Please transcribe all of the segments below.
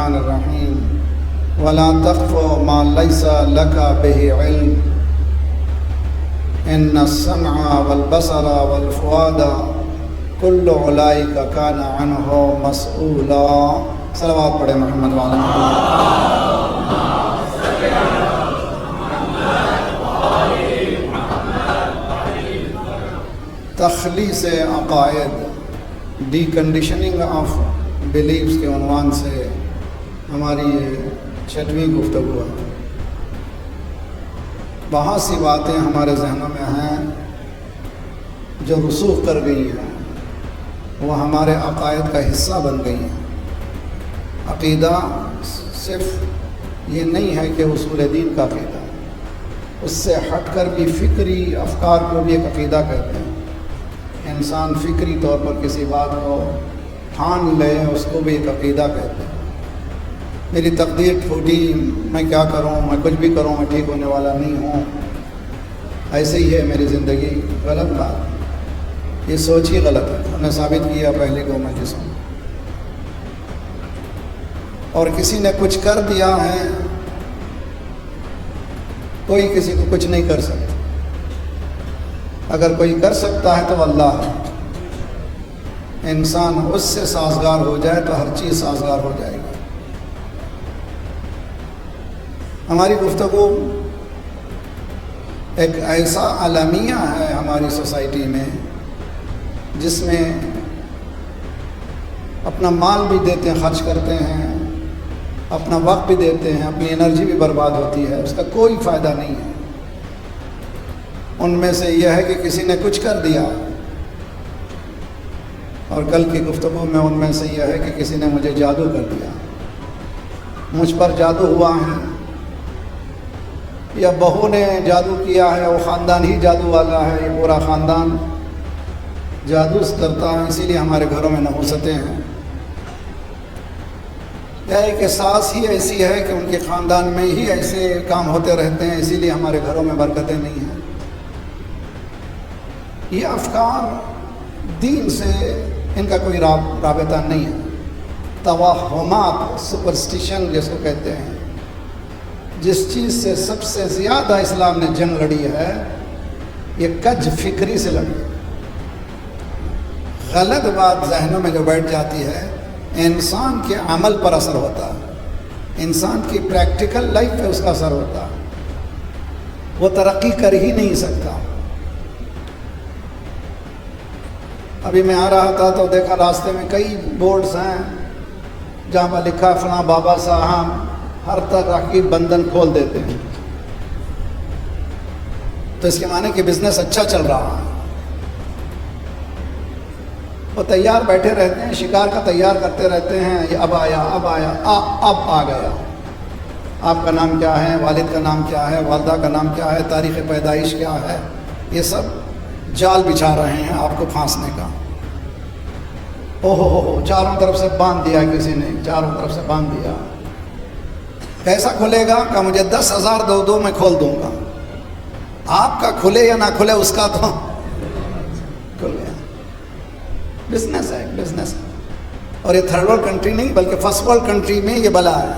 الرحمن الرحیم ولا تقف ما ليس لك به علم ان السمع والبصر والفؤاد كل اولئك كان عنه مسؤولا. صلوات پڑھیں محمد وعلی تخلیص عقائد، ڈی کنڈیشننگ آف بلیفز کے عنوان سے ہماری یہ 6ویں گفتگو ہے. بہت سی باتیں ہمارے ذہنوں میں ہیں جو رسوخ کر گئی ہیں، وہ ہمارے عقائد کا حصہ بن گئی ہیں. عقیدہ صرف یہ نہیں ہے کہ اصول دین کا عقیدہ، اس سے ہٹ کر بھی فکری افکار کو بھی ایک عقیدہ کہتے ہیں. انسان فکری طور پر کسی بات کو ٹھان لے، اس کو بھی ایک عقیدہ کہتے ہیں. میری تقدیر ٹوٹی، میں کیا کروں، میں کچھ بھی کروں میں ٹھیک ہونے والا نہیں ہوں، ایسے ہی ہے میری زندگی. غلط بات، یہ سوچ ہی غلط ہے. ہم نے ثابت کیا پہلے کو میں جس ہوں، اور کسی نے کچھ کر دیا ہے، کوئی کسی کو کچھ نہیں کر سکتا. اگر کوئی کر سکتا ہے تو اللہ ہے. انسان اس سے سازگار ہو جائے تو ہر چیز سازگار ہو جائے گی. ہماری گفتگو ایک ایسا المیہ ہے ہماری سوسائٹی میں جس میں اپنا مال بھی دیتے ہیں، خرچ کرتے ہیں، اپنا وقت بھی دیتے ہیں، اپنی انرجی بھی برباد ہوتی ہے، اس کا کوئی فائدہ نہیں ہے. ان میں سے یہ ہے کہ کسی نے کچھ کر دیا، اور کل کی گفتگو میں ان میں سے یہ ہے کہ کسی نے مجھے جادو کر دیا، مجھ پر جادو ہوا ہے، یا بہو نے جادو کیا ہے، وہ خاندان ہی جادو والا ہے، یہ پورا خاندان جادو کرتا ہے، اسی لیے ہمارے گھروں میں نحوستیں ہیں. یا ایک ساس ہی ایسی ہے کہ ان کے خاندان میں ہی ایسے کام ہوتے رہتے ہیں، اسی لیے ہمارے گھروں میں برکتیں نہیں ہیں. یہ افکار دین سے ان کا کوئی رابطہ نہیں ہے. توہمات، سپرسٹیشن جس کو کہتے ہیں، جس چیز سے سب سے زیادہ اسلام نے جنگ لڑی ہے، یہ کج فکری سے لڑی. غلط بات ذہنوں میں جو بیٹھ جاتی ہے، انسان کے عمل پر اثر ہوتا ہے، انسان کی پریکٹیکل لائف پہ اس کا اثر ہوتا ہے، وہ ترقی کر ہی نہیں سکتا. ابھی میں آ رہا تھا تو دیکھا راستے میں کئی بورڈز ہیں جہاں پر لکھا فلاں بابا صاحب ہر طرح کی بندھن کھول دیتے ہیں. تو اس کے معنی کہ بزنس اچھا چل رہا ہے. وہ تیار بیٹھے رہتے ہیں، شکار کا تیار کرتے رہتے ہیں، یہ اب آیا، اب آیا، اب آ گیا. آپ کا نام کیا ہے، والد کا نام کیا ہے، والدہ کا نام کیا ہے، تاریخ پیدائش کیا ہے، یہ سب جال بچھا رہے ہیں آپ کو پھانسنے کا. اوہ ہو، چاروں طرف سے باندھ دیا کسی نے، چاروں طرف سے باندھ دیا. کیسا کھلے گا؟ کہ مجھے 10,000 دو میں کھول دوں گا. آپ کا کھلے یا نہ کھلے اس کا تو کھل گیا. بزنس ہے، بزنس ہے. اور یہ تھرڈ ورلڈ کنٹری نہیں بلکہ فرسٹ ورلڈ کنٹری میں یہ بلا ہے.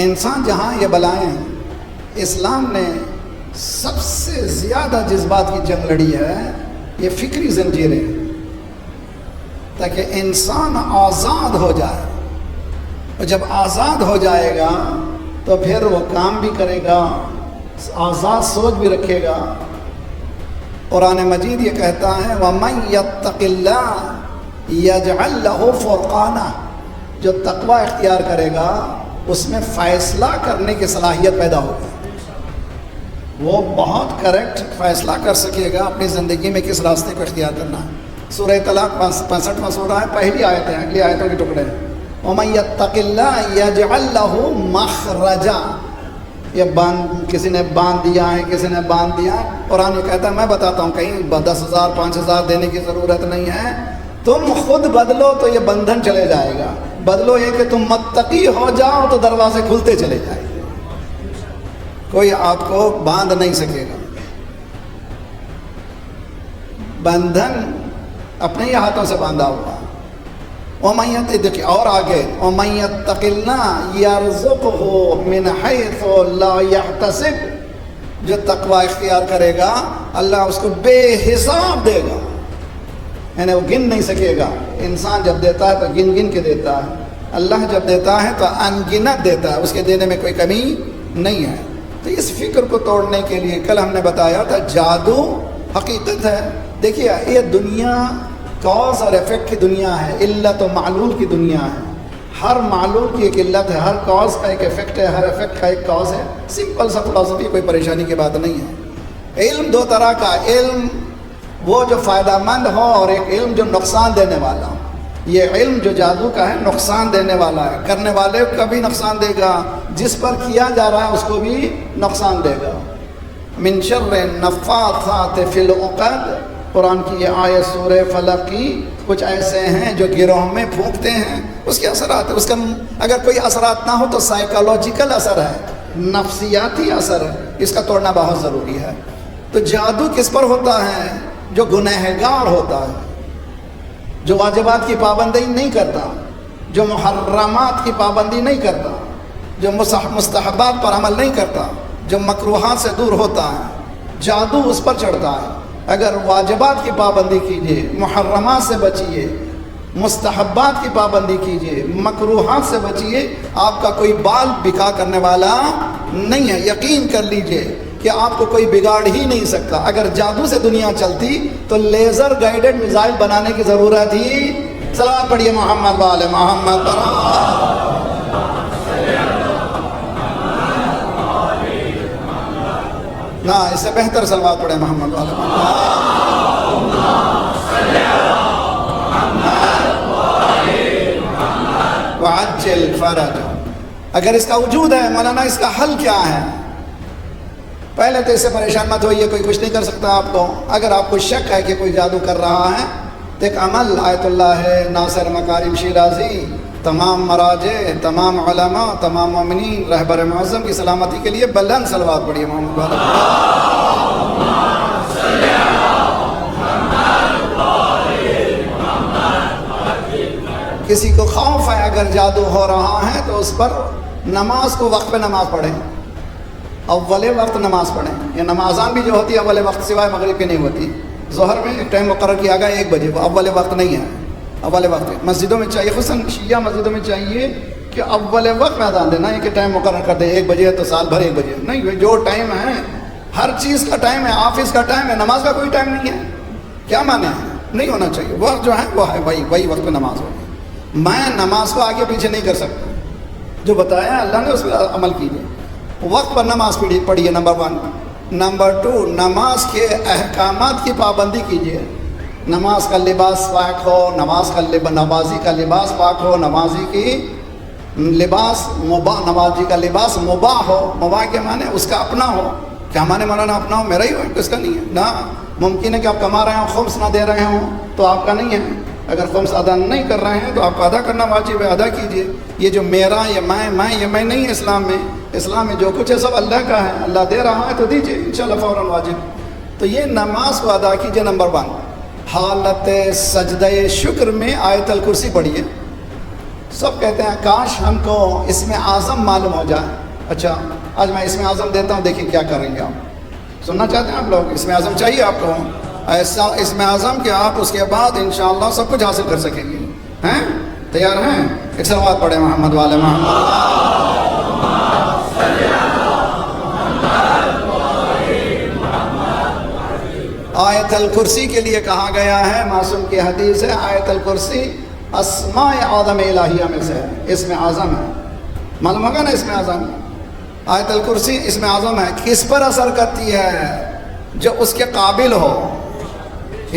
انسان جہاں یہ بلائیں ہیں، اسلام نے سب سے زیادہ جس بات کی جنگ لڑی ہے یہ فکری زنجیریں، تاکہ انسان آزاد ہو جائے. اور جب آزاد ہو جائے گا تو پھر وہ کام بھی کرے گا، آزاد سوچ بھی رکھے گا. قرآن مجید یہ کہتا ہے وَمَن يَتَّقِ اللَّهَ يَجْعَلْ لَهُ فُرْقَانًا، جو تقوی اختیار کرے گا اس میں فیصلہ کرنے کی صلاحیت پیدا ہوگی. وہ بہت کریکٹ فیصلہ کر سکے گا اپنی زندگی میں کس راستے کو اختیار کرنا ہے. سورہ طلاق 65واں سورہ ہے، پہلی آیت ہے، اگلی آیتوں کے ٹکڑے ہیں. وَمَن يَتَّقِ اللَّهَ يَجْعَلْ لَهُ مَخْرَجًا. یہ کسی نے باندھ دیا ہے، کسی نے باندھ دیا ہے. قرآن یہ کہتا ہے، میں بتاتا ہوں، کہیں 10,000 5,000 دینے کی ضرورت نہیں ہے. تم خود بدلو تو یہ بندھن چلے جائے گا. بدلو یہ کہ تم متقی ہو جاؤ تو دروازے کھلتے چلے جائیں گے. کوئی آپ کو باندھ نہیں سکے گا. بندھن اپنے ہی ہاتھوں سے باندھا ہوا. وَمَن دیکھیں اور آگے وَمَن يَتَّقِ اللَّهَ يَرْزُقْهُ مِنْ حَيْثُ لَا يَحْتَسِبُ، جو تقوی اختیار کرے گا اللہ اس کو بے حساب دے گا، یعنی وہ گن نہیں سکے گا۔ انسان جب دیتا ہے تو گن گن کے دیتا ہے، اللہ جب دیتا ہے تو ان گنت دیتا ہے، اس کے دینے میں کوئی کمی نہیں ہے۔ تو اس فکر کو توڑنے کے لیے کل ہم نے بتایا تھا جادو حقیقت ہے۔ دیکھیے یہ دنیا کاز اور ایفیکٹ کی دنیا ہے، علت و معلول کی دنیا ہے۔ ہر معلول کی ایک علت ہے، ہر کاز کا ایک ایفیکٹ ہے، ہر ایفیکٹ کا ایک کاز ہے۔ سمپل سا فلسفی، کوئی پریشانی کی بات نہیں ہے۔ علم دو طرح کا، علم وہ جو فائدہ مند ہو اور ایک علم جو نقصان دینے والا ہو۔ یہ علم جو جادو کا ہے نقصان دینے والا ہے، کرنے والے کو بھی نقصان دے گا، جس پر کیا جا رہا ہے اس کو بھی نقصان دے گا۔ من شر النفاثات فی العقد، قرآن کی یہ آیت سورہ فلق کی، کچھ ایسے ہیں جو گروہ میں پھونکتے ہیں، اس کے اثرات، اس کا اگر کوئی اثرات نہ ہو تو سائیکالوجیکل اثر ہے، نفسیاتی اثر ہے، اس کا توڑنا بہت ضروری ہے۔ تو جادو کس پر ہوتا ہے؟ جو گنہگار ہوتا ہے، جو واجبات کی پابندی نہیں کرتا، جو محرمات کی پابندی نہیں کرتا، جو مستحبات پر عمل نہیں کرتا، جو مکروہات سے دور ہوتا ہے، جادو اس پر چڑھتا ہے۔ اگر واجبات کی پابندی کیجئے، محرمات سے بچیے، مستحبات کی پابندی کیجئے، مکروہات سے بچیے، آپ کا کوئی بال بکا کرنے والا نہیں ہے۔ یقین کر لیجئے کہ آپ کو کوئی بگاڑ ہی نہیں سکتا۔ اگر جادو سے دنیا چلتی تو لیزر گائیڈڈ میزائل بنانے کی ضرورت ہی، صلوات پڑھیے محمد وآل محمد پر۔ نہ اس سے بہتر صلوات پڑھے محمد وآل محمد۔ وعجل فرج، اگر اس کا وجود ہے مولانا اس کا حل کیا ہے؟ پہلے تو اس سے پریشان مت ہوئیے، کوئی کچھ نہیں کر سکتا آپ کو۔ اگر آپ کو شک ہے کہ کوئی جادو کر رہا ہے تو ایک عمل آیت اللہ ہے، ناصر مکارم شیرازی، تمام مراجع، تمام علماء، تمام مومنین، رہبر معظم کی سلامتی کے لیے بلند صلوات پڑھیے محمد والا۔ کسی کو خوف ہے اگر جادو ہو رہا ہے تو اس پر نماز کو وقت پہ نماز پڑھیں، اول وقت نماز پڑھیں۔ یہ نمازان بھی جو ہوتی ہے اول وقت سوائے مغرب کی نہیں ہوتی۔ ظہر میں ایک ٹائم مقرر کیا گیا 1 بجے، وہ اول وقت نہیں ہے۔ اول وقت مسجدوں میں چاہیے، خصوصاً شیعہ مسجدوں میں چاہیے کہ اول وقت میں اذان دینا، یہ کہ ٹائم مقرر کر دیں 1 بجے ہے تو سال بھر 1 بجے نہیں، جو ٹائم ہے ہر چیز کا ٹائم ہے، آفس کا ٹائم ہے، نماز کا کوئی ٹائم نہیں ہے۔ کیا معنی ہے؟ نہیں ہونا چاہیے، وقت جو ہے وہ ہے وہی وقت پہ نماز ہوگی۔ میں نماز کو آگے پیچھے نہیں کر سکتا، جو بتایا اللہ نے اس پر عمل کیجیے۔ وقت پر نماز پڑھیے، نمبر 1۔ نمبر 2، نماز کے احکامات کی پابندی کیجیے۔ نماز کا لباس پاک ہو، نمازی کا لباس پاک ہو، نمازی کا لباس مباح ہو۔ مباح کے معنی اس کا اپنا ہو۔ کیا معنی مولانا اپنا ہو؟ میرا ہی ہو، کس کا نہیں ہے؟ نہ ممکن ہے کہ آپ کما رہے ہوں، خمس نہ دے رہے ہوں تو آپ کا نہیں ہے۔ اگر خمس ادا نہیں کر رہے ہیں تو آپ کو ادا کرنا واجب ہے، ادا کیجیے۔ یہ جو میرا، یہ میں نہیں ہے اسلام میں۔ اسلام میں جو کچھ ہے سب اللہ کا ہے، اللہ دے رہا ہے تو دیجیے انشاءاللہ فوراً واجب۔ تو یہ نماز کو ادا کیجیے۔ نمبر 1، حالت سجدہ شکر میں آیت الکرسی پڑھیے۔ سب کہتے ہیں کاش ہم کو اسم اعظم معلوم ہو جائے۔ اچھا آج میں اسم اعظم دیتا ہوں، دیکھیں کیا کریں گے آپ۔ سننا چاہتے ہیں آپ لوگ؟ اسم اعظم چاہیے آپ کو؟ ایسا اسم اعظم کہ آپ اس کے بعد انشاءاللہ سب کچھ حاصل کر سکیں گے۔ ہیں؟ تیار ہیں؟ ایک صلوات پڑھیں محمد والے محمد۔ آیت الکرسی کے لیے کہا گیا ہے، معصوم کی حدیث ہے، آیت الکرسی اسماء اعظم الہیہ میں سے ہے، اسم اعظم ہے۔ معلوم ہوگا نا اسم اعظم؟ آیت الکرسی اسم اعظم ہے۔ کس پر اثر کرتی ہے؟ جو اس کے قابل ہو۔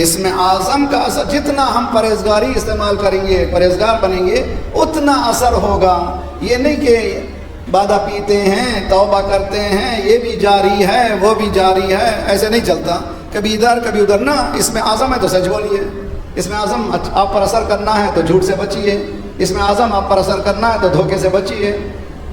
اسم اعظم کا اثر، جتنا ہم پرہیزگاری استعمال کریں گے، پرہیزگار بنیں گے، اتنا اثر ہوگا۔ یہ نہیں کہ بادہ پیتے ہیں، توبہ کرتے ہیں، یہ بھی جاری ہے وہ بھی جاری ہے، ایسے نہیں چلتا، کبھی ادھر کبھی ادھر۔ نہ، اسم اعظم ہے تو سچ بولیے۔ اسم اعظم آپ پر اثر کرنا ہے تو جھوٹ سے بچیے۔ اسم اعظم آپ پر اثر کرنا ہے تو دھوکے سے بچیے۔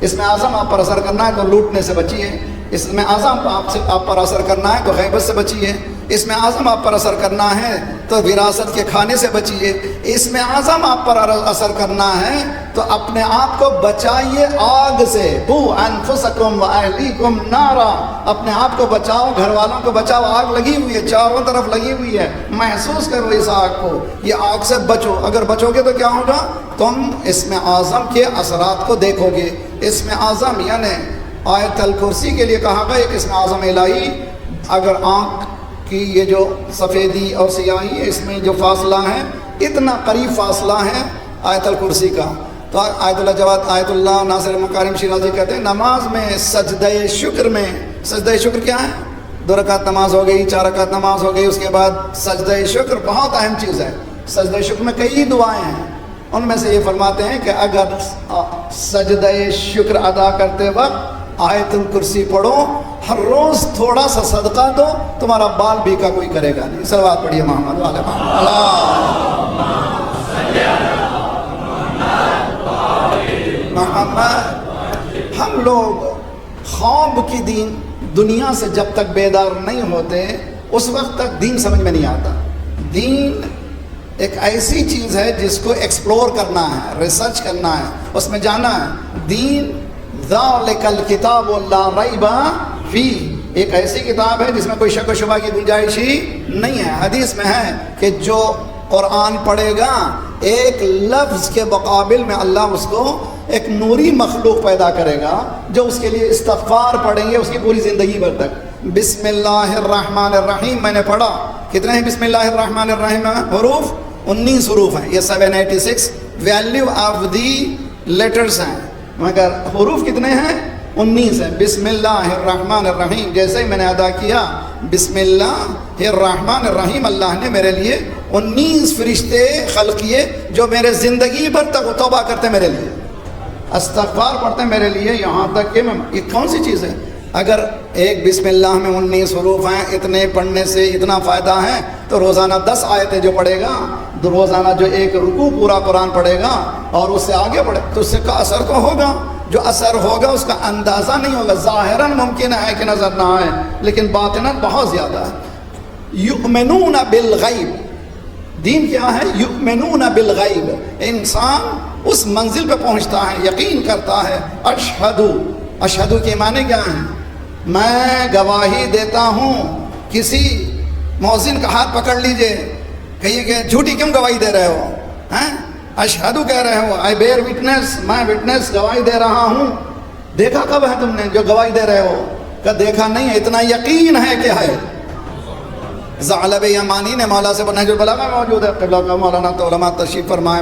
اسم اعظم آپ پر اثر کرنا ہے تو لوٹنے سے بچیے۔ اسم اعظم آپ پر اثر کرنا ہے تو غیبت سے بچیے۔ اسم اعظم آپ پر اثر کرنا ہے تو وراثت کے کھانے سے بچیے، اسم اعظم آپ پر اثر کرنا ہے تو اپنے آپ کو بچائیے آگ سے، قوا انفسکم واہلیکم نارا، اپنے آپ کو بچاؤ، گھر والوں کو بچاؤ، آگ لگی ہوئی ہے، چاروں طرف لگی ہوئی ہے، محسوس کرو اس آگ کو، یہ آگ سے بچو۔ اگر بچو گے تو کیا ہوگا؟ تم اسم اعظم کے اثرات کو دیکھو گے۔ اسم اعظم یعنی آیت الکرسی کے لیے کہا گیا ایک اسم اعظم الہی، اگر آنکھ کی یہ جو سفیدی اور سیاہی ہے اس میں جو فاصلہ ہے اتنا قریب فاصلہ ہے آیت الکرسی کا، تو آیت اللہ ناصر مکارم شیرازی کہتے ہیں نماز میں سجدہ شکر میں، سجدہ شکر کیا ہے؟ 2 رکعت نماز ہو گئی، 4 رکعت نماز ہو گئی، اس کے بعد سجدہ شکر بہت اہم چیز ہے۔ سجدہ شکر میں کئی دعائیں ہیں، ان میں سے یہ فرماتے ہیں کہ اگر سجدہ شکر ادا کرتے وقت آیت الکرسی پڑھو، ہر روز تھوڑا سا صدقہ دو، تمہارا بال بھی کا کوئی کرے گا نہیں۔ صلوات پڑھیے محمد والے محمد۔ ہم لوگ خواب کی دنیا سے جب تک بیدار نہیں ہوتے اس وقت تک دین سمجھ میں نہیں آتا۔ دین ایک ایسی چیز ہے جس کو ایکسپلور کرنا ہے، ریسرچ کرنا ہے، اس میں جانا ہے۔ دین ذالک الکتاب لا ریب فیہ، ایک ایسی کتاب ہے جس میں کوئی شک و شبہ کی گنجائش ہی نہیں ہے۔ حدیث میں ہے کہ جو قرآن پڑھے گا ایک لفظ کے مقابل میں اللہ اس کو ایک نوری مخلوق پیدا کرے گا جو اس کے لیے استغفار پڑھیں گے اس کی پوری زندگی بھر تک۔ بسم اللہ الرحمن الرحیم میں نے پڑھا، کتنے ہیں بسم اللہ الرحمن الرحیم؟ حروف 19 حروف ہیں، یہ 786 ویلیو آف دی لیٹرز ہیں، مگر حروف کتنے ہیں؟ 19 ہیں۔ بسم اللہ الرحمن الرحیم جیسے ہی میں نے ادا کیا بسم اللہ الرحمن الرحیم، اللہ نے میرے لیے 19 فرشتے خلق کیے جو میرے زندگی بھر تک توبہ کرتے میرے لیے، استغفار پڑھتے میرے لیے، یہاں تک کہ یہ کون سی چیز ہے؟ اگر ایک بسم اللہ میں 19 حروف ہیں، اتنے پڑھنے سے اتنا فائدہ ہے تو روزانہ 10 آیتیں جو پڑھے گا، روزانہ جو ایک رکوع پورا قرآن پڑھے گا اور اس سے آگے بڑھے تو اس سے کا اثر تو ہوگا، جو اثر ہوگا اس کا اندازہ نہیں ہوگا۔ ظاہراً ممکن ہے کہ نظر نہ آئے لیکن باطناً بہت زیادہ ہے۔ یؤمنون بالغیب، دین کیا ہے؟ یؤمنون بالغیب، انسان اس منزل پہ پہنچتا ہے، یقین کرتا ہے۔ اشہدو، اشہدو کے معنی کیا ہیں؟ میں گواہی دیتا ہوں۔ کسی مؤذن کا ہاتھ پکڑ لیجئے، کہیے کہ جھوٹی کیوں گواہی دے رہے ہو؟ اشہدو کہہ رہے ہو، آئی بیئر وٹنس، میں وٹنس گواہی دے رہا ہوں۔ دیکھا کب ہے تم نے جو گواہی دے رہے ہو؟ کہ دیکھا نہیں ہے، اتنا یقین ہے کہ ہے۔ ثعلب یمانی نے مولا سے نہج البلاغہ میں موجود ہے، قبلہ کا مولانا تو علماء تشریف فرمائے،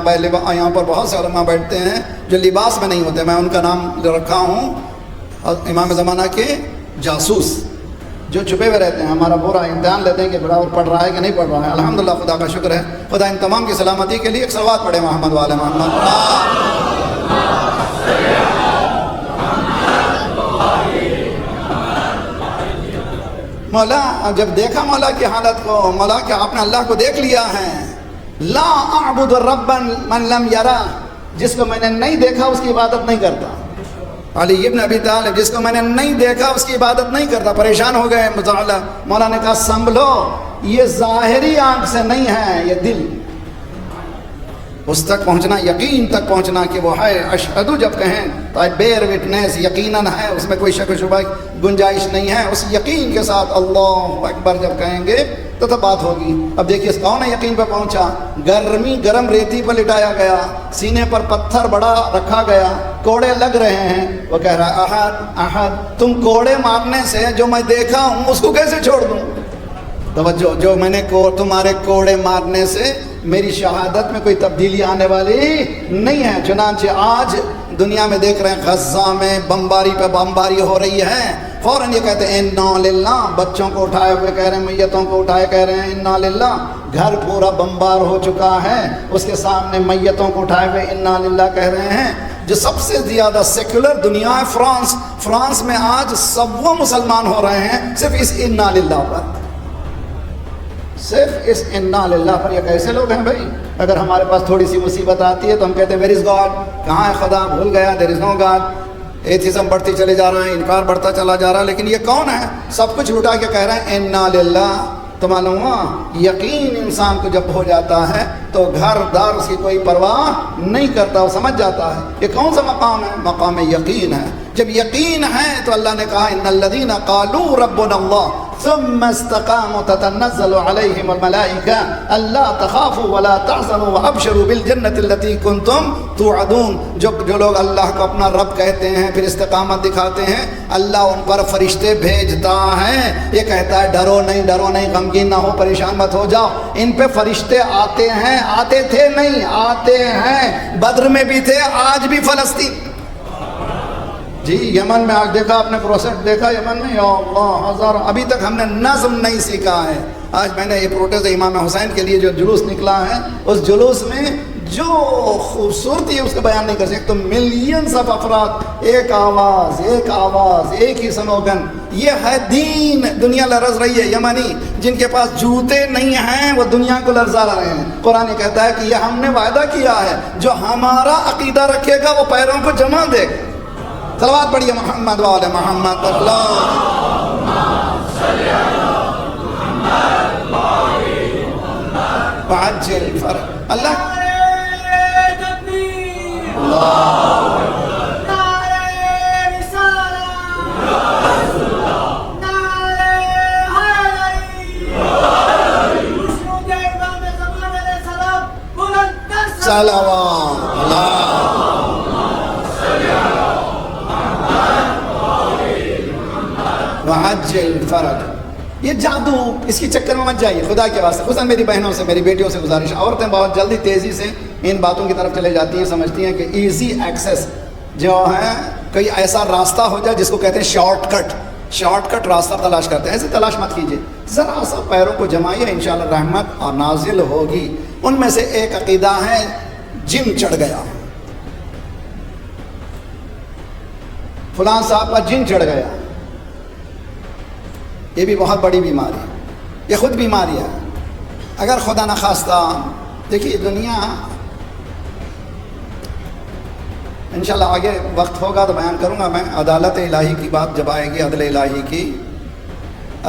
یہاں پر بہت سے علماء بیٹھتے ہیں جو لباس میں نہیں ہوتے، میں ان کا نام رکھا ہوں امام زمانہ کے جاسوس، جو چھپے ہوئے رہتے ہیں، ہمارا پورا امتحان لیتے ہیں کہ بڑا پڑھ رہا ہے کہ نہیں پڑھ رہا ہے۔ الحمدللہ خدا کا شکر ہے، خدا ان تمام کی سلامتی کے لیے ایک صلوات پڑھے محمد والے محمد۔ مولا جب دیکھا مولا کی حالت کو، مولا کہ آپ نے اللہ کو دیکھ لیا ہے۔ لا اعبد ربا من لم یرا، جس کو میں نے نہیں دیکھا اس کی عبادت نہیں کرتا۔ علی ابن ابی طالب، جس کو میں نے نہیں دیکھا اس کی عبادت نہیں کرتا۔ پریشان ہو گئے مولا نے کہا سنبھلو، یہ ظاہری آنکھ سے نہیں ہے، یہ دل، اس تک پہنچنا، یقین تک پہنچنا کہ وہ ہے۔ اشہدو جب کہیں تو بیئر وٹنس، یقیناً ہے، اس میں کوئی شک و شبہ گنجائش نہیں ہے، اس یقین کے ساتھ اللہ اکبر جب کہیں گے تو بات ہوگی۔ اب دیکھیے کون ہے یقین پہ پہنچا؟ گرم ریتی پر لٹایا گیا، سینے پر پتھر بڑا رکھا گیا، کوڑے لگ رہے ہیں، وہ کہہ رہا ہے احد احد، تم کوڑے مارنے سے جو میں دیکھا ہوں اس کو کیسے چھوڑ دوں؟ توجہ، جو میں نے تمہارے کوڑے مارنے سے میری شہادت میں کوئی تبدیلی آنے والی نہیں ہے۔ چنانچہ آج دنیا میں دیکھ رہے ہیں غزہ میں بمباری پہ بمباری ہو رہی ہے، فوراً یہ کہتے ہیں انا للہ، بچوں کو اٹھائے ہوئے کہہ رہے ہیں، میتوں کو اٹھائے کہہ رہے ہیں انا للہ، گھر پورا بمبار ہو چکا ہے، اس کے سامنے میتوں کو اٹھائے ہوئے انا للہ کہہ رہے ہیں۔ جو سب سے زیادہ سیکولر دنیا ہے فرانس میں آج سب وہ مسلمان ہو رہے ہیں صرف اس انا للہ پر، صرف اس انا للہ پر۔ یہ کیسے لوگ ہیں بھائی؟ اگر ہمارے پاس تھوڑی سی مصیبت آتی ہے تو ہم کہتے ہیں ویئر از گاڈ، کہاں ہے خدا؟ بھول گیا، دیر از نو گاڈ۔ ایتھیزم بڑھتی چلے جا رہا ہے، انکار بڑھتا چلا جا رہا ہے، لیکن یہ کون ہے؟ سب کچھ لٹا کے کہہ رہے ہیں انا للہ تو معلوم ہوا یقین انسان کو جب ہو جاتا ہے تو گھر دار اس کی کوئی پرواہ نہیں کرتا، وہ سمجھ جاتا ہے یہ کون سا مقام ہے، مقام یقین ہے۔ جب یقین ہے تو اللہ نے کہا ان الذین قالوا ربنا اللہ ثم استقاموا تتنزل علیہم الملائکہ الا تخافوا ولا تحزنوا وابشروا بالجنۃ التي کنتم توعدون۔ جو لوگ اللہ کو اپنا رب کہتے ہیں پھر استقامت دکھاتے ہیں، اللہ ان پر فرشتے بھیجتا ہے، یہ کہتا ہے ڈرو نہیں غمگین نہ ہو، پریشان مت ہو جاؤ۔ ان پہ فرشتے آتے ہیں، آتے تھے نہیں آتے ہیں، بدر میں بھی تھے، آج بھی فلسطین جی یمن میں آج دیکھا آپ نے پروسیس دیکھا یمن میں، یا اللہ ہزار، ابھی تک ہم نے نظم نہیں سیکھا ہے۔ آج میں نے یہ پروٹیسٹ امام حسین کے لیے جو جلوس نکلا ہے، اس جلوس میں جو خوبصورتی ہے اس کا بیان نہیں کر سکتے۔ تو ملینز آف افراد، ایک آواز ایک ہی سنوگن، یہ ہے دین۔ دنیا لرز رہی ہے، یمنی جن کے پاس جوتے نہیں ہیں وہ دنیا کو لرزا رہے ہیں۔ قرآن کہتا ہے کہ یہ ہم نے وعدہ کیا ہے جو ہمارا عقیدہ رکھے گا وہ پیروں کو جما دے گا۔ صلوات پڑھیے محمد وعلی محمد وعجل فرج اللہ وعجل فرج۔ یہ جادو اس کی چکر میں مت جائیے خدا کے واسطے۔ خصوصاً میری بہنوں سے میری بیٹیوں سے گزارش، عورتیں بہت جلدی تیزی سے ان باتوں کی طرف چلے جاتی ہیں، سمجھتی ہیں کہ ایزی ایکسیس جو ہے کوئی ایسا راستہ ہو جائے جس کو کہتے ہیں شارٹ کٹ راستہ تلاش کرتے ہیں، ایسے تلاش مت کیجیے، ذرا سا پیروں کو جمائیے، انشاءاللہ رحمت اور نازل ہوگی۔ ان میں سے ایک عقیدہ ہے جن چڑھ گیا، فلاں صاحب کا جن چڑھ گیا، یہ بھی بہت بڑی بیماری ہے، یہ خود بیماری ہے۔ اگر خدا نخواستہ دیکھیے دنیا انشاءاللہ آگے وقت ہوگا تو بیان کروں گا میں، عدالت الہی کی بات جب آئے گی، عدل الہی کی،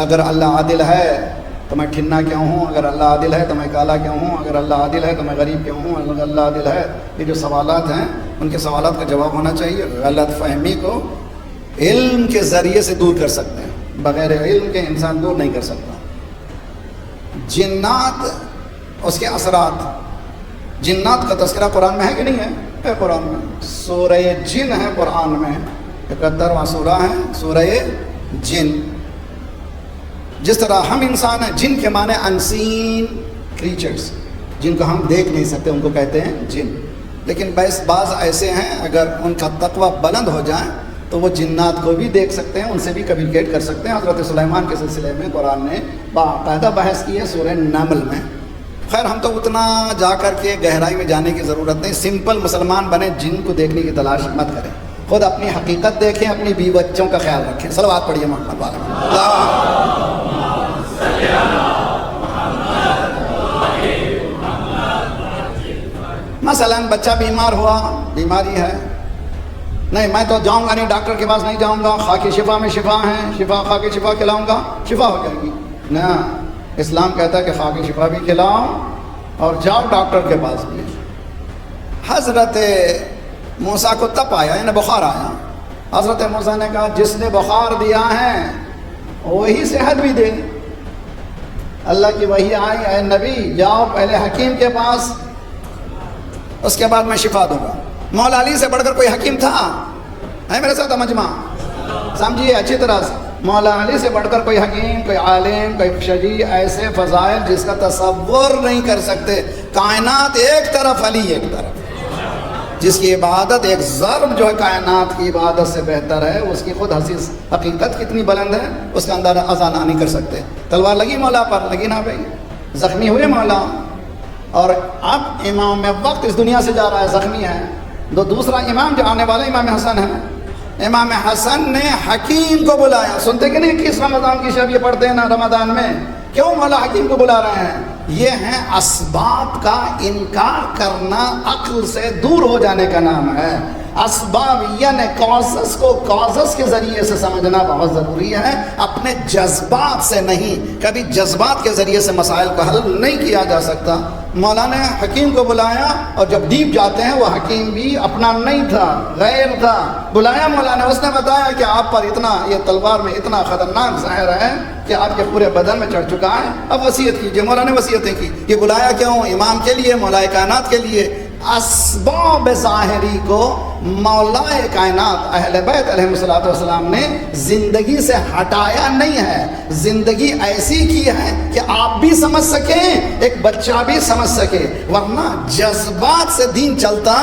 اگر اللہ عادل ہے تو میں ٹھنا کیوں ہوں، اگر اللہ عادل ہے تو میں کالا کیوں ہوں، اگر اللہ عادل ہے تو میں غریب کیوں ہوں، اگر اللہ عادل ہے، یہ جو سوالات ہیں ان کے سوالات کا جواب ہونا چاہیے۔ غلط فہمی کو علم کے ذریعے سے دور کر سکتے ہیں، بغیر علم کے انسان دور نہیں کر سکتا۔ جنات، اس کے اثرات، جنات کا تذکرہ قرآن میں ہے کہ نہیں ہے قرآن میں، سورہ جن ہے قرآن میں، 71واں سورہ ہے سورہ جن۔ جس طرح ہم انسان ہیں، جن کے معنی انسین کریچرز، جن کو ہم دیکھ نہیں سکتے ان کو کہتے ہیں جن، لیکن بعض ایسے ہیں اگر ان کا تقوی بلند ہو جائے تو وہ جنات کو بھی دیکھ سکتے ہیں، ان سے بھی کمیونیکیٹ کر سکتے ہیں۔ حضرت سلیمان کے سلسلے میں قرآن نے باقاعدہ بحث کی ہے سورہ نمل میں۔ خیر ہم تو اتنا جا کر کے گہرائی میں جانے کی ضرورت نہیں، سمپل مسلمان بنے، جن کو دیکھنے کی تلاش مت کریں، خود اپنی حقیقت دیکھیں، اپنی بیوی بچوں کا خیال رکھیں۔ صلوات پڑھیے محمد والا۔ مثلاً بچہ بیمار ہوا، بیماری ہے، نہیں میں تو جاؤں گا نہیں، ڈاکٹر کے پاس نہیں جاؤں گا، خاکی شفا میں شفا ہے، شفا خاکی شفا کھلاؤں گا شفا ہو جائے گی، نہ، اسلام کہتا ہے کہ خاکی شفا بھی کھلاؤ اور جاؤ ڈاکٹر کے پاس بھی۔ حضرت موسیٰ کو تپ آیا، یعنی بخار آیا، حضرت موسیٰ نے کہا جس نے بخار دیا ہے وہی صحت بھی دے۔ اللہ کی وحی آئی، اے نبی جاؤ پہلے حکیم کے پاس، اس کے بعد میں شفا دوں گا۔ مولا علی سے بڑھ کر کوئی حکیم تھا؟ ہے میرے ساتھ مجمع، سمجھیے اچھی طرح سے، مولا علی سے بڑھ کر کوئی حکیم، کوئی عالم، کوئی شجیع، ایسے فضائل جس کا تصور نہیں کر سکتے۔ کائنات ایک طرف، علی ایک طرف، جس کی عبادت ایک ضرب جو ہے کائنات کی عبادت سے بہتر ہے، اس کی خود حسیس حقیقت کتنی بلند ہے اس کا اندازہ اذان نہیں کر سکتے۔ تلوار لگی مولا پر، لگی نہ بھائی، زخمی ہوئے مولا، اور اب امام وقت اس دنیا سے جا رہا ہے، زخمی ہے۔ دوسرا امام جو آنے والا امام حسن ہے، امام حسن نے حکیم کو بلایا، سنتے کہ نہیں 21 رمضان کی شب یہ پڑھتے ہیں نا رمضان میں، کیوں مولا حکیم کو بلا رہے ہیں؟ یہ ہے اسباب کا انکار کرنا، عقل سے دور ہو جانے کا نام ہے۔ اسباب یعنی کازز کو کازز کے ذریعے سے سمجھنا بہت ضروری ہے، اپنے جذبات سے نہیں۔ کبھی جذبات کے ذریعے سے مسائل کو حل نہیں کیا جا سکتا۔ مولانا حکیم کو بلایا اور جب ڈیپ جاتے ہیں وہ حکیم بھی اپنا نہیں تھا، غیر تھا، بلایا مولانا، اس نے بتایا کہ آپ پر اتنا یہ تلوار میں اتنا خطرناک زہر ہے کہ آپ کے پورے بدن میں چڑھ چکا ہے، اب وصیت کیجئے۔ مولانا نے وصیتیں کی۔ یہ بلایا کیوں؟ امام کے لیے، مولا کائنات کے لیے۔ اسباب ظاہری کو مولا کائنات اہل بیت علیہ السلام نے زندگی سے ہٹایا نہیں ہے، زندگی ایسی کی ہے کہ آپ بھی سمجھ سکیں، ایک بچہ بھی سمجھ سکے، ورنہ جذبات سے دین چلتا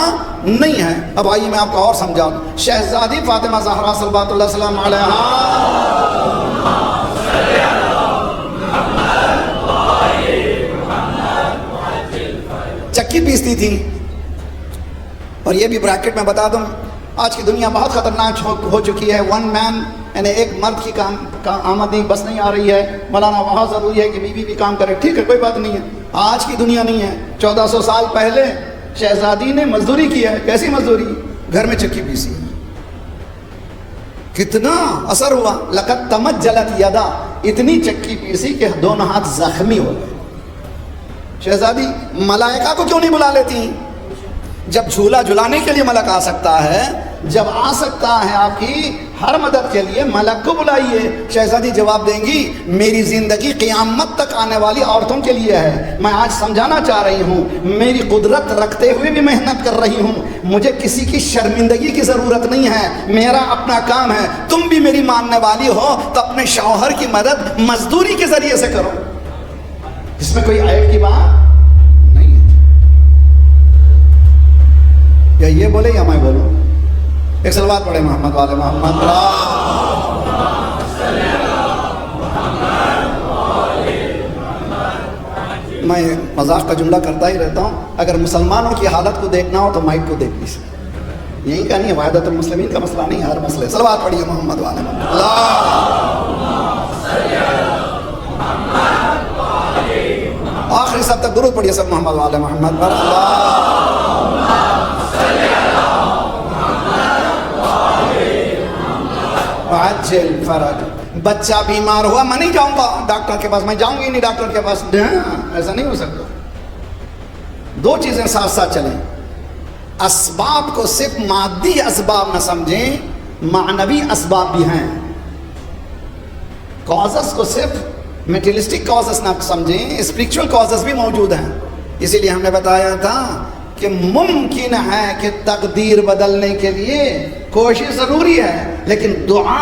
نہیں ہے۔ اب آئیے میں آپ کو اور سمجھاؤں۔ شہزادی فاطمہ زہرا صلوات اللہ وسلم علیہا چکی پیستی تھی، اور یہ بھی بریکٹ میں بتا دوں، آج کی دنیا بہت خطرناک ہو چکی ہے۔ ون مین یعنی ایک مرد کی آمدنی بس نہیں آ رہی ہے۔ مولانا بہت ضروری ہے کہ بیوی بھی کام کرے، ٹھیک ہے کوئی بات نہیں ہے، آج کی دنیا نہیں ہے۔ 1400 سال پہلے شہزادی نے مزدوری کی ہے۔ کیسی مزدوری؟ گھر میں چکی پیسی۔ کتنا اثر ہوا؟ لقد تمجلت یدا، اتنی چکی پیسی کہ دونوں ہاتھ زخمی ہو گئے۔ شہزادی ملائکہ کو کیوں نہیں بلا لیتی؟ جب جھولا جھلانے کے لیے ملک آ سکتا ہے، جب آ سکتا ہے آپ کی ہر مدد کے لیے، ملک کو بلائیے۔ شہزادی جواب دیں گی، میری زندگی قیامت تک آنے والی عورتوں کے لیے ہے، میں آج سمجھانا چاہ رہی ہوں، میری قدرت رکھتے ہوئے بھی محنت کر رہی ہوں، مجھے کسی کی شرمندگی کی ضرورت نہیں ہے، میرا اپنا کام ہے۔ تم بھی میری ماننے والی ہو تو اپنے شوہر کی مدد مزدوری کے ذریعے سے کرو، اس میں کوئی عیب کی بات نہیں ہے۔ یا یہ بولے یا میں بولوں؟ ایک صلوات پڑھے محمد والے محمد۔ میں مذاق کا جملہ کرتا ہی رہتا ہوں، اگر مسلمانوں کی حالت کو دیکھنا ہو تو مائک کو دیکھ لیجیے، یہی کہانی ہے، وحدت المسلمین کا مسئلہ نہیں، ہر مسئلہ۔ صلوات پڑھیے محمد والے محمد۔ آخری سب تک درود پڑھیے سب محمد والے محمد پر۔ عجل فرج۔ بچہ بیمار ہوا، میں نہیں جاؤں گا ڈاکٹر کے پاس، میں جاؤں گی نہیں ڈاکٹر کے پاس، ایسا نہیں ہو سکتا۔ دو چیزیں ساتھ ساتھ چلیں، اسباب کو صرف مادی اسباب نہ سمجھیں، معنوی اسباب بھی ہیں۔ کازز کو صرف میٹیریلسٹک کازز نہ سمجھیں، اسپریچول کازز بھی موجود ہیں۔ اسی لیے ہم نے بتایا تھا کہ ممکن ہے کہ تقدیر بدلنے کے لیے کوشش ضروری ہے، لیکن دعا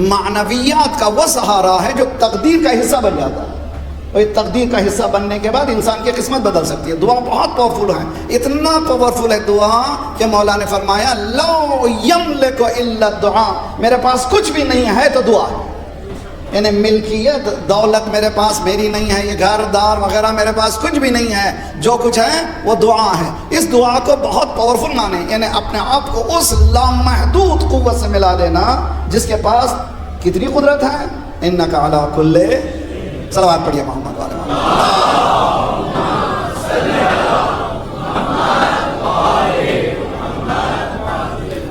معنویات کا وہ سہارا ہے جو تقدیر کا حصہ بن جاتا ہے، اور تقدیر کا حصہ بننے کے بعد انسان کی قسمت بدل سکتی ہے۔ دعا بہت پاورفل ہے، اتنا پاورفل ہے دعا کہ مولا نے فرمایا لو یملک الا الدعاء، میرے پاس کچھ بھی نہیں ہے تو دعا ہے، یعنی ملکیت دولت میرے پاس میری نہیں ہے، یہ گھر دار وغیرہ میرے پاس کچھ بھی نہیں ہے، جو کچھ ہے وہ دعا ہے۔ اس دعا کو بہت پاورفل مانیں، یعنی اپنے آپ کو اس لامحدود قوت سے ملا دینا جس کے پاس کتنی قدرت ہے۔ انک علی کل، صلوات پڑھیے محمد والے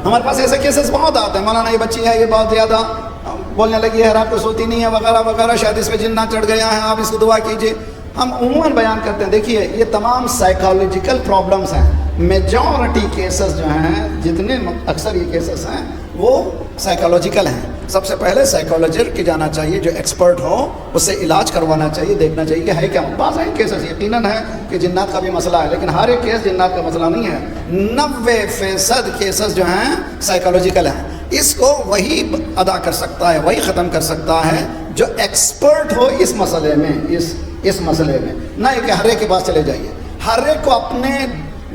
ہمارے پاس ایسے کیسز بہت آتے ہیں، مولانا یہ بچی ہے، یہ بہت زیادہ بولنے لگی ہے، رات کو سوتی نہیں ہے وغیرہ وغیرہ، شاید اس پہ جنہ چڑھ گیا ہے، آپ اس کو دعا کیجئے۔ ہم عموماً بیان کرتے ہیں، دیکھیے یہ تمام سائیکالوجیکل پرابلمز ہیں، میجورٹی کیسز جو ہیں، جتنے اکثر یہ کیسز ہیں وہ سائیکالوجیکل ہیں۔ سب سے پہلے سائیکالوجسٹ کی جانا چاہیے، جو ایکسپرٹ ہو، اس سے علاج کروانا چاہیے، دیکھنا چاہیے کہ ہے کیا۔ بعض ہیں کیسز یقیناً ہے کہ جنات کا بھی مسئلہ ہے، لیکن ہر ایک کیس جنات کا مسئلہ نہیں ہے۔ 90% کیسز جو ہیں سائیکالوجیکل ہیں، اس کو وہی ادا کر سکتا ہے، وہی ختم کر سکتا ہے جو ایکسپرٹ ہو اس مسئلے میں، اس مسئلے میں، نہ کہ ہر ایک کے پاس چلے جائیے۔ ہر ایک کو اپنے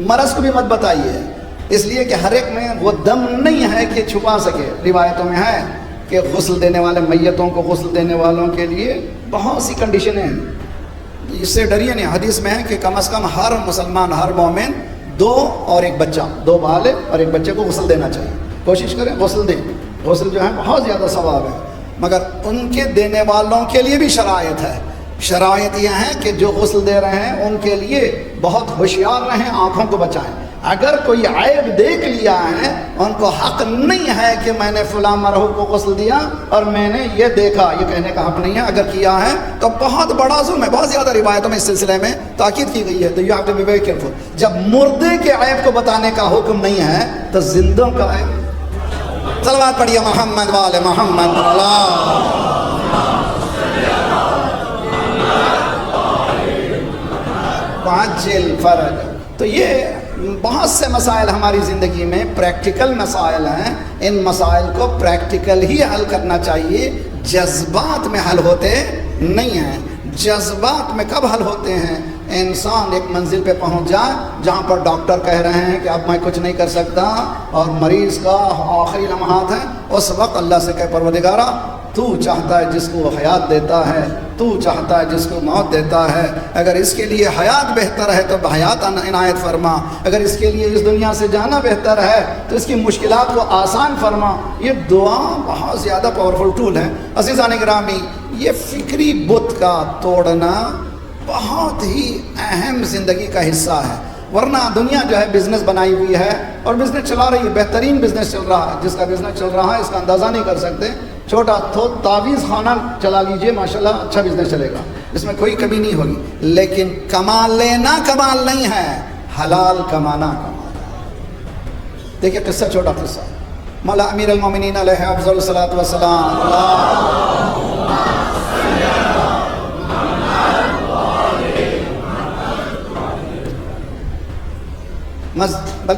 مرض کو بھی مت بتائیے، اس لیے کہ ہر ایک میں وہ دم نہیں ہے کہ چھپا سکے۔ روایتوں میں ہے کہ غسل دینے والے میتوں کو غسل دینے والوں کے لیے بہت سی کنڈیشنیں ہیں، اس سے ڈریے نہیں۔ حدیث میں ہے کہ کم از کم ہر مسلمان، ہر مومن 2 اور 1 بچہ، 2 بالغ اور 1 بچے کو غسل دینا چاہیے۔ کوشش کریں غسل دیں، غسل جو ہے بہت زیادہ ثواب ہے، مگر ان کے دینے والوں کے لیے بھی شرائط ہے۔ شرائط یہ ہے کہ جو غسل دے رہے ہیں ان کے لیے بہت ہوشیار رہیں، آنکھوں کو بچائیں۔ اگر کوئی عیب دیکھ لیا ہے، ان کو حق نہیں ہے کہ میں نے فلاں مرحوم کو غسل دیا اور میں نے یہ دیکھا، یہ کہنے کا حق نہیں ہے۔ اگر کیا ہے تو بہت بڑا ظلم ہے۔ بہت زیادہ روایتوں میں اس سلسلے میں تاکید کی گئی ہے، تو you have to be very careful. جب مردے کے عیب کو بتانے کا حکم نہیں ہے تو زندوں کا عیب۔ صلوات پڑھیے محمد والے محمد اللہ۔ عجل فرج۔ تو یہ بہت سے مسائل ہماری زندگی میں پریکٹیکل مسائل ہیں، ان مسائل کو پریکٹیکل ہی حل کرنا چاہیے، جذبات میں حل ہوتے نہیں ہیں۔ جذبات میں کب حل ہوتے ہیں؟ انسان ایک منزل پہ پہنچ جائے جہاں پر ڈاکٹر کہہ رہے ہیں کہ اب میں کچھ نہیں کر سکتا اور مریض کا آخری لمحات ہیں، اس وقت اللہ سے کہے پروردگارا تو چاہتا ہے جس کو حیات دیتا ہے، تو چاہتا ہے جس کو موت دیتا ہے، اگر اس کے لیے حیات بہتر ہے تو حیات عنایت فرما، اگر اس کے لیے اس دنیا سے جانا بہتر ہے تو اس کی مشکلات کو آسان فرما۔ یہ دعا بہت زیادہ پاورفل ٹول ہے۔ عزیزان گرامی، یہ فکری بت کا توڑنا بہت ہی اہم زندگی کا حصہ ہے، ورنہ دنیا جو ہے بزنس بنائی ہوئی ہے اور بزنس چلا رہی ہے، بہترین بزنس چل رہا ہے۔ جس کا بزنس چل رہا ہے اس کا اندازہ نہیں کر سکتے۔ چھوٹا تعویذ خانہ چلا لیجئے، ماشاءاللہ اچھا بزنس چلے گا، اس میں کوئی کمی نہیں ہوگی، لیکن کما لینا کمال نہیں ہے، حلال کمانا کمال ہے۔ دیکھیں قصہ، چھوٹا قصہ، مولا امیر المومنین علیہ افضل الصلاۃ والسلام،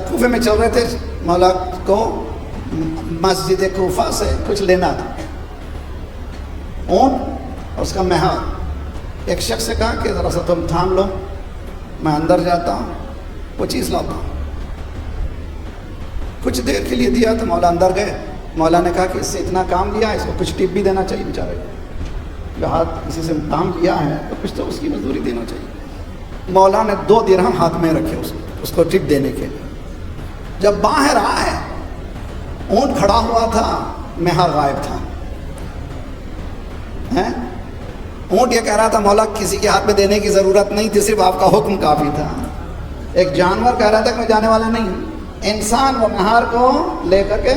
کوفے میں چل رہے تھے، مولا کو مسجد کوفہ سے کچھ لینا تھا، اونٹ اور اس کا مہار۔ ایک شخص سے کہا کہ ذرا سا تم تھام لو، میں اندر جاتا ہوں وہ چیز لاتا ہوں۔ کچھ دیر کے لیے دیا تو مولا اندر گئے۔ مولا نے کہا کہ اس سے اتنا کام لیا ہے، اس کو کچھ ٹپ بھی دینا چاہیے بیچارے کو، جو ہاتھ کسی سے کام لیا ہے تو کچھ تو اس کی مزدوری دینا چاہیے۔ مولا نے 2 درہم ہاتھ میں رکھے اس کو ٹپ دینے کے لیے۔ جب باہر آئے، اونٹ کھڑا ہوا تھا، مہار غائب تھا۔ اونٹ یہ کہہ رہا تھا مولا کسی کے ہاتھ میں دینے کی ضرورت نہیں تھی، صرف آپ کا حکم کافی تھا۔ ایک جانور کہہ رہا تھا کہ میں جانے والا نہیں ہوں۔ انسان وہ مہار کو لے کر کے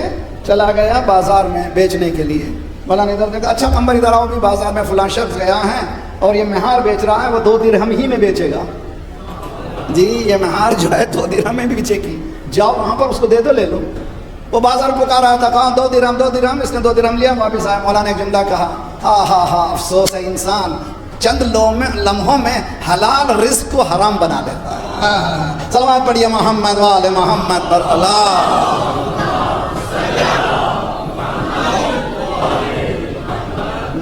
چلا گیا بازار میں بیچنے کے لیے۔ مولا نے ادھر دیکھا، اچھا نمبر ادھر آؤ، بھی بازار میں فلاں شخص گیا ہے اور یہ مہار بیچ رہا ہے، وہ 2 درہم ہی میں بیچے گا۔ جی یہ مہار جو ہے 2 درہم میں بھی بیچے گی، جاؤ وہاں پر اس کو دے دو، لے لو۔ وہ بازار پکار رہا تھا، کہاں 2 درہم، اس نے 2 درہم لیا، واپس آیا۔ مولا نے ایک جملہ کہا، ہاں افسوس ہے انسان چند لمحوں میں حلال رزق کو حرام بنا لیتا ہے۔ صلوات پڑھیے محمد والے محمد پر اللہ۔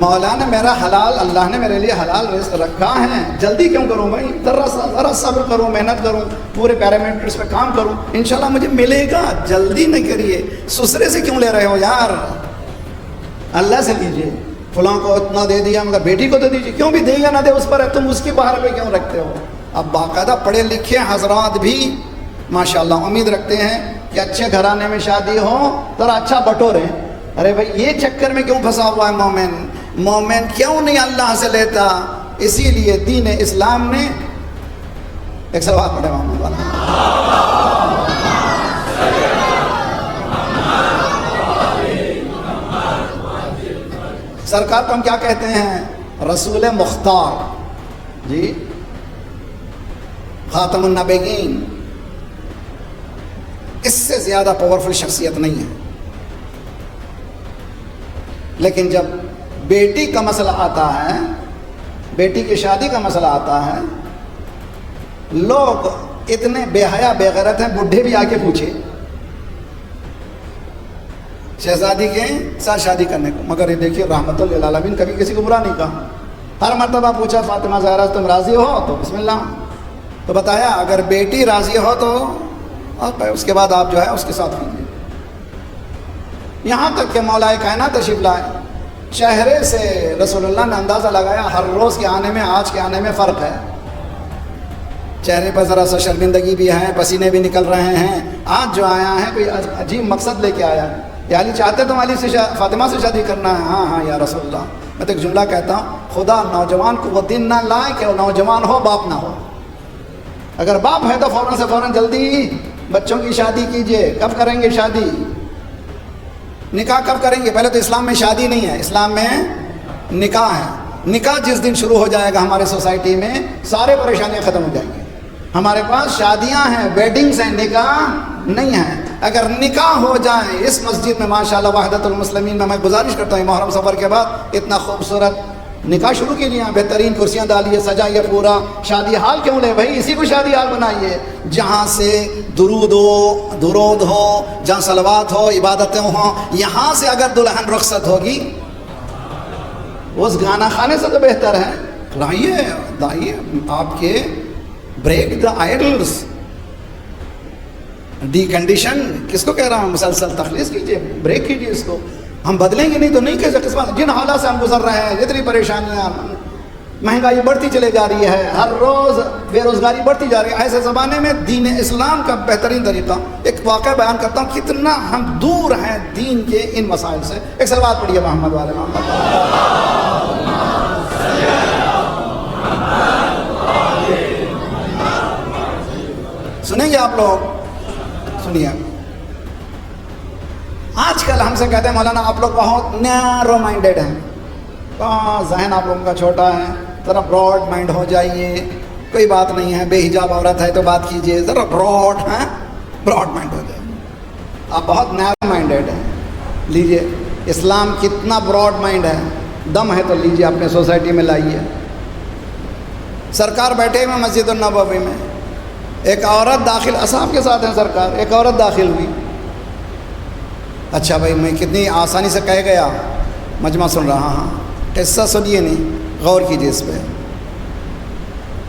مولا نے میرا حلال، اللہ نے میرے لیے حلال رزق رکھا ہے، جلدی کیوں کروں بھائی؟ ذرا صبر کروں، محنت کروں، پورے پیرامیٹرز پہ کام کروں، انشاءاللہ مجھے ملے گا۔ جلدی نہیں کریے، سسرے سے کیوں لے رہے ہو یار؟ اللہ سے لیجئے۔ فلاں کو اتنا دے دیا مگر بیٹی کو تو دیجیے، کیوں بھی دے یا نہ دے اس پر ہے، تم اس کی باہر پہ کیوں رکھتے ہو؟ اب باقاعدہ پڑھے لکھے حضرات بھی ماشاءاللہ امید رکھتے ہیں کہ اچھے گھرانے میں شادی ہو، ذرا اچھا بٹورے۔ ارے بھائی یہ چکر میں کیوں پھنسا ہوا ہے مومن کیوں نہیں اللہ سے لیتا؟ اسی لیے دین اسلام نے ایک سوال پڑھے محمد والا، سرکار کو ہم کیا کہتے ہیں؟ رسول مختار، جی خاتم النبیین۔ اس سے زیادہ پاورفل شخصیت نہیں ہے۔ لیکن جب بیٹی کا مسئلہ آتا ہے، بیٹی کی شادی کا مسئلہ آتا ہے، لوگ اتنے بے حیا بے غیرت ہیں، بڈھے بھی آ کے پوچھے شہزادی کے ساتھ شادی کرنے کو، مگر یہ دیکھیے رحمت للعالمین کبھی کسی کو برا نہیں کہا۔ ہر مرتبہ پوچھا فاطمہ زہرا تم راضی ہو تو بسم اللہ، تو بتایا اگر بیٹی راضی ہو تو اس کے بعد آپ جو ہے اس کے ساتھ کیجیے۔ یہاں تک کہ مولا کائنات تشریف لائے، چہرے سے رسول اللہ نے اندازہ لگایا ہر روز کے آنے میں آج کے آنے میں فرق ہے، چہرے پر ذرا سا شرمندگی بھی ہے، پسینے بھی نکل رہے ہیں۔ آج جو آیا ہے کوئی عجیب مقصد لے کے آیا ہے، یا علی چاہتے تم علی سے فاطمہ سے شادی کرنا ہے؟ ہاں یا رسول اللہ۔ میں تو ایک جملہ کہتا ہوں، خدا نوجوان کو وہ دن نہ لائے کہ وہ نوجوان ہو باپ نہ ہو۔ اگر باپ ہے تو فوراً سے فوراً جلدی بچوں کی شادی کیجئے، کب کریں گے شادی؟ نکاح کب کریں گے؟ پہلے تو اسلام میں شادی نہیں ہے، اسلام میں نکاح ہے۔ نکاح جس دن شروع ہو جائے گا ہمارے سوسائٹی میں سارے پریشانیاں ختم ہو جائیں گی۔ ہمارے پاس شادیاں ہیں، ویڈنگز ہیں، نکاح نہیں ہیں۔ اگر نکاح ہو جائے اس مسجد میں ماشاءاللہ وحدت المسلمین میں گزارش کرتا ہوں محرم سفر کے بعد اتنا خوبصورت نکاح شروع کیجیے، بہترین کرسیاں ڈالیے، سجائیے، پورا شادی حال کیوں لے بھائی، اسی کو شادی حال بنائیے جہاں سے درود ہو، جہاں صلوات ہو، عبادتیں ہوں۔ یہاں سے اگر دلہن رخصت ہوگی اس گانا خانے سے تو بہتر ہے۔ لائیے آپ کے break the idols, D condition کس کو کہہ رہا ہوں، مسلسل تخلیص کیجیے، بریک کیجیے اس کو۔ ہم بدلیں گے نہیں تو نہیں کہہ سکتے قسمت۔ جن حالات سے ہم گزر رہے ہیں، جتنی پریشانیاں، مہنگائی بڑھتی چلے جا رہی ہے، ہر روز بے روزگاری بڑھتی جا رہی ہے، ایسے زمانے میں دین اسلام کا بہترین طریقہ، ایک واقعہ بیان کرتا ہوں کتنا ہم دور ہیں دین کے ان مسائل سے۔ ایک صلوات پڑھیے محمد والے محمد۔ سنیں گے آپ لوگ؟ سنیے، آج کل ہم سے کہتے ہیں مولانا آپ لوگ بہت نیرو مائنڈیڈ ہیں، ذہن آپ لوگوں کا چھوٹا ہے، ذرا براڈ مائنڈ ہو جائیے، کوئی بات نہیں ہے، بے حجاب عورت ہے تو بات کیجیے، ذرا براڈ مائنڈ ہو جائے۔ آپ بہت نیرو مائنڈیڈ ہیں۔ لیجئے، اسلام کتنا براڈ مائنڈ ہے، دم ہے تو لیجئے اپنے سوسائٹی میں لائیے۔ سرکار بیٹھے ہوئے مسجد النبوی میں، ایک عورت داخل، اصحاب کے ساتھ ہیں سرکار، ایک عورت داخل ہوئی۔ اچھا بھائی، میں کتنی آسانی سے کہہ گیا، مجمع سن رہا ہاں، قصہ سنیے نہیں، غور کیجیے اس پہ۔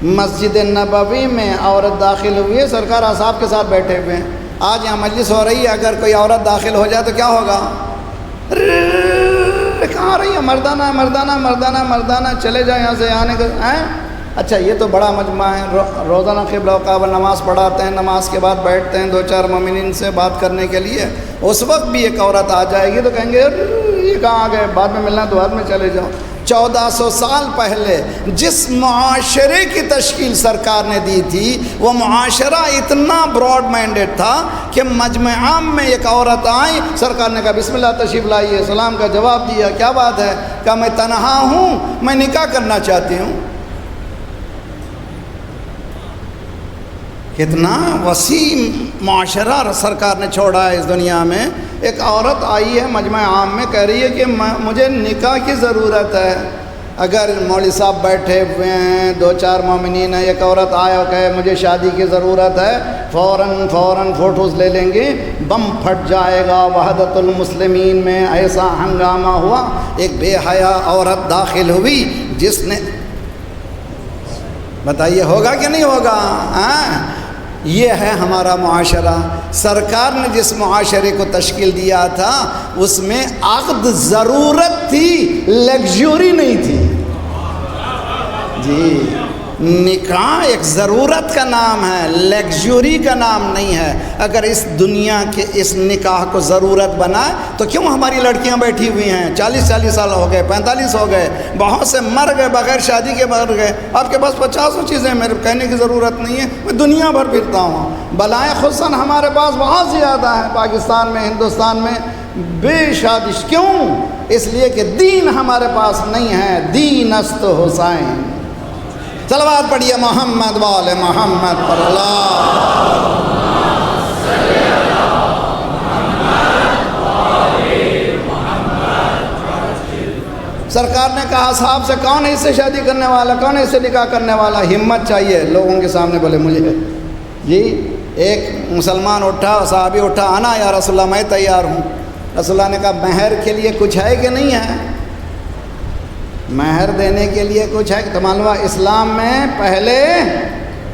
مسجد نبوی میں عورت داخل ہوئی ہے، سرکار اصحاب کے ساتھ بیٹھے ہوئے ہیں۔ آج یہاں مجلس ہو رہی ہے، اگر کوئی عورت داخل ہو جائے تو کیا ہوگا؟ کہاں آ رہی ہے؟ مردانہ مردانہ مردانہ مردانہ، چلے جائیں یہاں سے، آنے کا۔ اچھا یہ تو بڑا مجمع ہے، روزانہ قبلہ و قابل نماز پڑھاتے ہیں، نماز کے بعد بیٹھتے ہیں دو چار مومنین سے بات کرنے کے لیے، اس وقت بھی ایک عورت آ جائے گی تو کہیں گے یہ کہاں آ گئے، بعد میں ملنا تو بعد میں چلے جاؤ۔ 1400 سال پہلے جس معاشرے کی تشکیل سرکار نے دی تھی، وہ معاشرہ اتنا براڈ مائنڈیڈ تھا کہ مجمع عام میں ایک عورت آئی، سرکار نے کہا بسم اللہ تشریف لائیے، سلام کا جواب دیا، کیا بات ہے؟ کہا میں تنہا ہوں، میں نکاح کرنا چاہتی ہوں۔ کتنا وسیع معاشرہ سرکار نے چھوڑا ہے اس دنیا میں۔ ایک عورت آئی ہے مجمع عام میں، کہہ رہی ہے کہ مجھے نکاح کی ضرورت ہے۔ اگر مولوی صاحب بیٹھے ہوئے ہیں، دو چار مومنین ہیں، ایک عورت آئے اور کہے مجھے شادی کی ضرورت ہے، فوراً فوٹوز لے لیں گے، بم پھٹ جائے گا۔ وحدت المسلمین میں ایسا ہنگامہ ہوا، ایک بے حیا عورت داخل ہوئی جس نے، بتائیے ہوگا کہ نہیں ہوگا؟ یہ ہے ہمارا معاشرہ۔ سرکار نے جس معاشرے کو تشکیل دیا تھا اس میں عقد ضرورت تھی، لگژوری نہیں تھی۔ جی، نکاح ایک ضرورت کا نام ہے، لگژوری کا نام نہیں ہے۔ اگر اس دنیا کے اس نکاح کو ضرورت بنائے تو کیوں ہماری لڑکیاں بیٹھی ہوئی ہیں، 40 سال ہو گئے، 45 ہو گئے، بہت سے مر گئے بغیر شادی کے مر گئے۔ آپ کے پاس 50 چیزیں، میرے کہنے کی ضرورت نہیں ہے، میں دنیا بھر پھرتا ہوں۔ بلائیں خصوصاً ہمارے پاس بہت زیادہ ہیں پاکستان میں، ہندوستان میں بے شادی۔ کیوں؟ اس لیے کہ دین ہمارے پاس نہیں ہے، دین است حسین۔ صلوات پڑھیے محمد والے محمد پر۔ سرکار نے کہا اصحاب سے کون ہے اس سے شادی کرنے والا، کون ہے اس سے نکاح کرنے والا؟ ہمت چاہیے لوگوں کے سامنے بولے مجھے۔ جی، ایک مسلمان اٹھا، صحابی اٹھا، انا یا رسول اللہ، میں تیار ہوں۔ رسول اللہ نے کہا مہر کے لیے کچھ ہے کہ نہیں ہے؟ مہر دینے کے لیے کچھ ہے؟ تو معلوم اسلام میں پہلے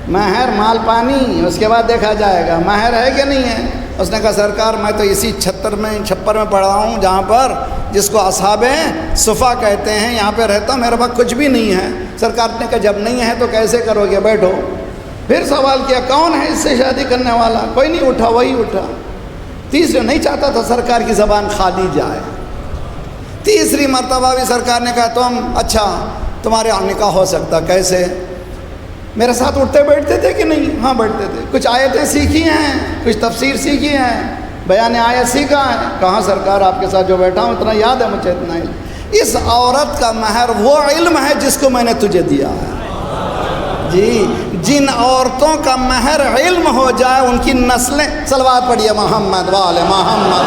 مہر مال پانی، اس کے بعد دیکھا جائے گا مہر ہے کہ نہیں ہے۔ اس نے کہا سرکار میں تو اسی چھپر میں پڑھا ہوں جہاں پر جس کو اصحاب صفا کہتے ہیں، یہاں پہ رہتا ہوں، میرے پاس کچھ بھی نہیں ہے۔ سرکار نے کہا جب نہیں ہے تو کیسے کرو گے، بیٹھو۔ پھر سوال کیا کون ہے اس سے شادی کرنے والا؟ کوئی نہیں اٹھا، وہی اٹھا۔ تیسرے نہیں چاہتا تھا سرکار کی زبان خالی جائے۔ تیسری مرتبہ بھی سرکار نے کہا تم، اچھا تمہارے یہاں نکاح ہو سکتا، کیسے؟ میرے ساتھ اٹھتے بیٹھتے تھے کہ نہیں؟ ہاں بیٹھتے تھے. کچھ آیتیں سیکھی ہیں، کچھ تفسیر سیکھی ہیں، بیان آیت سیکھا ہے. کہاں سرکار آپ کے ساتھ جو بیٹھا ہوں اتنا یاد ہے مجھے، اتنا علم. اس عورت کا مہر وہ علم ہے جس کو میں نے تجھے دیا ہے. جی، جن عورتوں کا مہر علم ہو جائے ان کی نسلیں، صلوات پڑھیے محمد وآل محمد.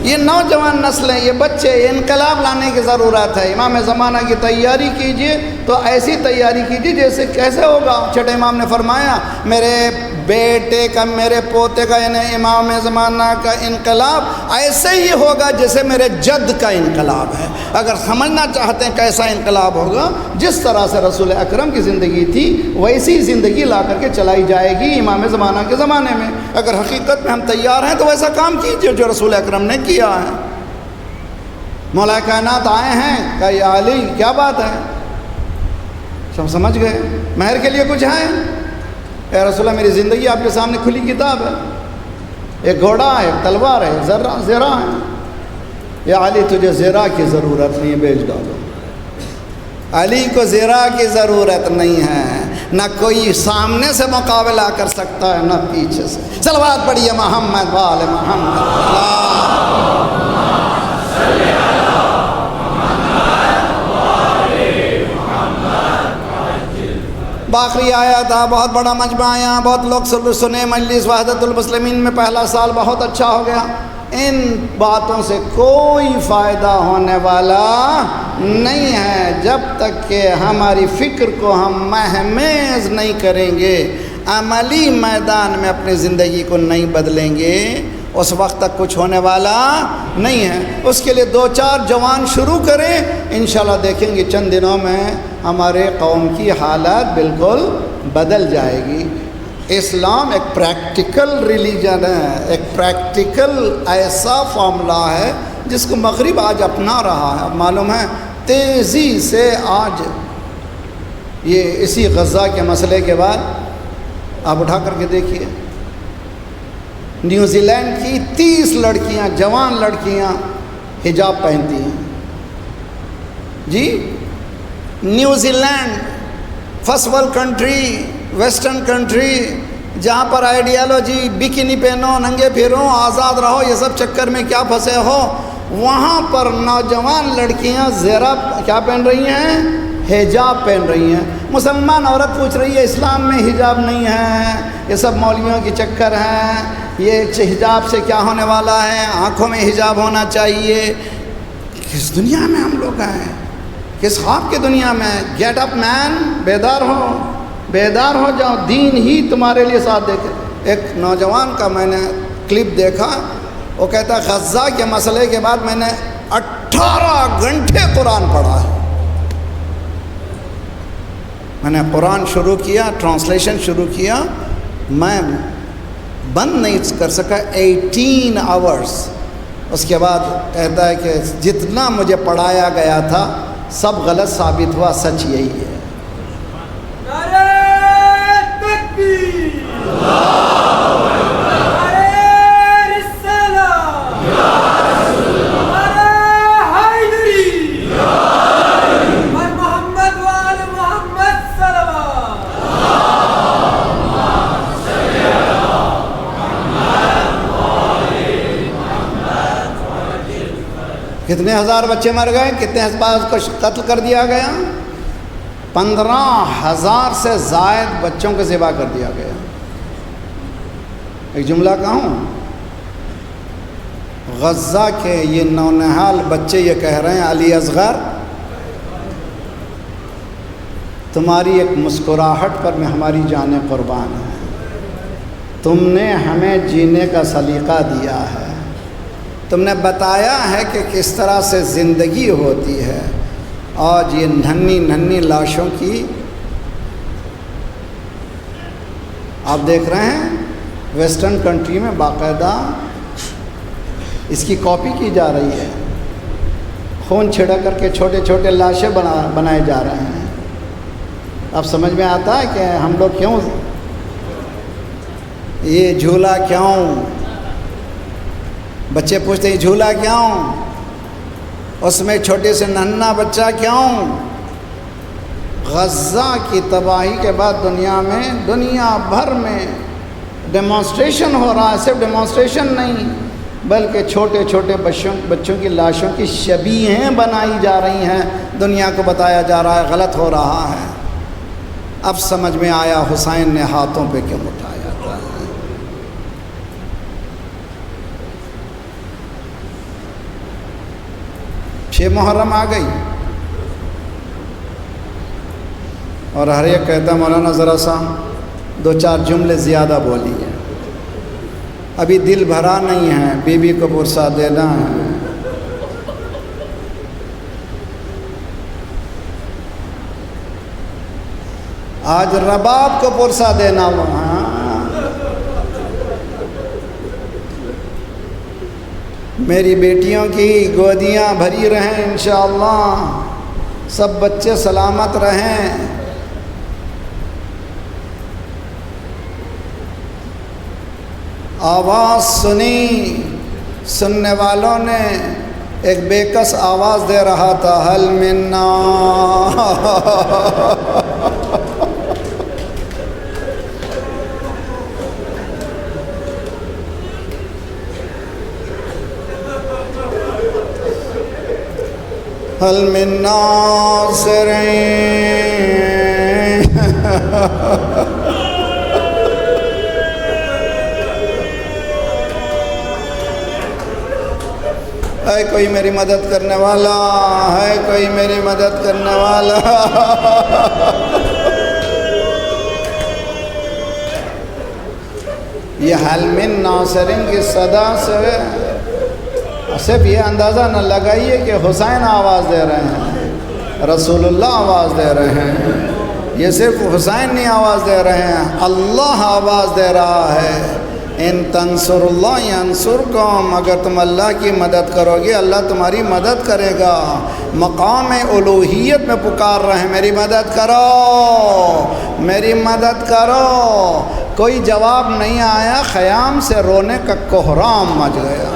یہ نوجوان نسلیں، یہ بچے، یہ انقلاب لانے کی ضرورت ہے. امام زمانہ کی تیاری کیجئے تو ایسی تیاری کیجئے جیسے کیسے ہوگا. چھٹے امام نے فرمایا میرے بیٹے کا، میرے پوتے کا، یعنی امام زمانہ کا انقلاب ایسے ہی ہوگا جیسے میرے جد کا انقلاب ہے. اگر سمجھنا چاہتے ہیں کیسا انقلاب ہوگا، جس طرح سے رسول اکرم کی زندگی تھی ویسی زندگی لا کر کے چلائی جائے گی امام زمانہ کے زمانے میں. اگر حقیقت میں ہم تیار ہیں تو ویسا کام کیجئے جو رسول اکرم نے کیا ہے. مولا کائنات آئے ہیں کہ یا علی کیا بات ہے، سب سمجھ گئے. مہر کے لیے کچھ ہے؟ اے رسول اللہ میری زندگی آپ کے سامنے کھلی کتاب ہے. ایک گھوڑا ہے، ایک تلوار ہے، زرہ ہے. یا علی تجھے زرہ کی ضرورت نہیں ہے، بیچ ڈالو. علی کو زرہ کی ضرورت نہیں ہے، نہ کوئی سامنے سے مقابلہ کر سکتا ہے نہ پیچھے سے. صلوات پڑھیے محمد وآل محمد. باقی آیا تھا، بہت بڑا مجمع آیا، بہت لوگ سنے. مجلس وحدت المسلمین میں پہلا سال بہت اچھا ہو گیا. ان باتوں سے کوئی فائدہ ہونے والا نہیں ہے جب تک کہ ہماری فکر کو ہم مہمیز نہیں کریں گے، عملی میدان میں اپنی زندگی کو نہیں بدلیں گے، اس وقت تک کچھ ہونے والا نہیں ہے. اس کے لیے 2-4 جوان شروع کریں، انشاءاللہ دیکھیں گے چند دنوں میں ہمارے قوم کی حالت بالکل بدل جائے گی. اسلام ایک پریکٹیکل ریلیجن ہے، ایک پریکٹیکل ایسا معاملہ ہے جس کو مغرب آج اپنا رہا ہے. اب معلوم ہے تیزی سے آج یہ اسی غزہ کے مسئلے کے بعد آپ اٹھا کر کے دیکھیے، نیوزی لینڈ کی 30 لڑکیاں، جوان لڑکیاں حجاب پہنتی ہیں. جی، New Zealand first world country, western country, جہاں پر آئیڈیالوجی بکینی پہنو، ننگے پھرو، آزاد رہو، یہ سب چکر میں کیا پھنسے ہو، وہاں پر نوجوان لڑکیاں زیرہ کیا پہن رہی ہیں؟ حجاب پہن رہی ہیں. مسلمان عورت پوچھ رہی ہے اسلام میں حجاب نہیں ہے، یہ سب مولویوں کی چکر ہیں، یہ حجاب سے کیا ہونے والا ہے، آنکھوں میں حجاب ہونا چاہیے. کس دنیا میں ہم لوگ ہیں؟ کس خواب کی دنیا میں؟ گیٹ اپ مین، بیدار ہو، بیدار ہو جاؤ، دین ہی تمہارے لیے ساتھ دے کے. ایک نوجوان کا میں نے کلپ دیکھا، وہ کہتا ہے غزہ کے مسئلے کے بعد میں نے 18 گھنٹے قرآن پڑھا ہے. میں نے قرآن شروع کیا، ٹرانسلیشن شروع کیا، میں بند نہیں کر سکا 18 آورس. اس کے بعد کہتا ہے کہ جتنا مجھے پڑھایا گیا تھا سب غلط ثابت ہوا، سچ یہی ہے. کتنے ہزار بچے مر گئے، کتنے ہزار کو قتل کر دیا گیا، 15,000 سے زائد بچوں کو ذبح کر دیا گیا. ایک جملہ کہوں، غزہ کے یہ نونہال بچے یہ کہہ رہے ہیں علی اصغر تمہاری ایک مسکراہٹ پر میں ہماری جانیں قربان ہیں، تم نے ہمیں جینے کا سلیقہ دیا ہے، تم نے بتایا ہے کہ کس طرح سے زندگی ہوتی ہے. آج یہ ننھی لاشوں کی آپ دیکھ رہے ہیں ویسٹرن کنٹری میں باقاعدہ اس کی کاپی کی جا رہی ہے، خون چھڑک کر کے چھوٹے چھوٹے لاشیں بنائے جا رہے ہیں. اب سمجھ میں آتا ہے کہ ہم لوگ کیوں یہ جھولا کیوں بچے پوچھتے ہیں جھولا کیوں؟ اس میں چھوٹے سے ننھا بچہ کیوں؟ غزہ کی تباہی کے بعد دنیا بھر میں ڈیمانسٹریشن ہو رہا ہے. صرف ڈیمانسٹریشن نہیں بلکہ چھوٹے چھوٹے بچوں کی لاشوں کی شبیہیں بنائی جا رہی ہیں. دنیا کو بتایا جا رہا ہے غلط ہو رہا ہے. اب سمجھ میں آیا حسین نے ہاتھوں پہ کیوں اٹھایا تھا. محرم آ گئی اور ہر ایک کہتا مولانا ذرا سا 2-4 جملے زیادہ بولیے. ابھی دل بھرا نہیں ہے، بیوی کو پرسا دینا ہے. آج رباب کو پرسا دینا وہاں. میری بیٹیوں کی گودیاں بھری رہیں انشاءاللہ، سب بچے سلامت رہیں. آواز سننے والوں نے ایک بے کس آواز دے رہا تھا، حل منا. حل من ناصرین. ہے کوئی میری مدد کرنے والا؟ ہے کوئی میری مدد کرنے والا؟ یہ حل من ناصرین کی صدا سے صرف یہ اندازہ نہ لگائیے کہ حسین آواز دے رہے ہیں، رسول اللہ آواز دے رہے ہیں. یہ صرف حسین نہیں آواز دے رہے ہیں، اللہ آواز دے رہا ہے. ان تنصر اللہ ینصرکم، اگر تم اللہ کی مدد کرو گے اللہ تمہاری مدد کرے گا. مقام الوہیت میں پکار رہے ہیں، میری مدد کرو، میری مدد کرو. کوئی جواب نہیں آیا، خیام سے رونے کا کوہرام مچ گیا.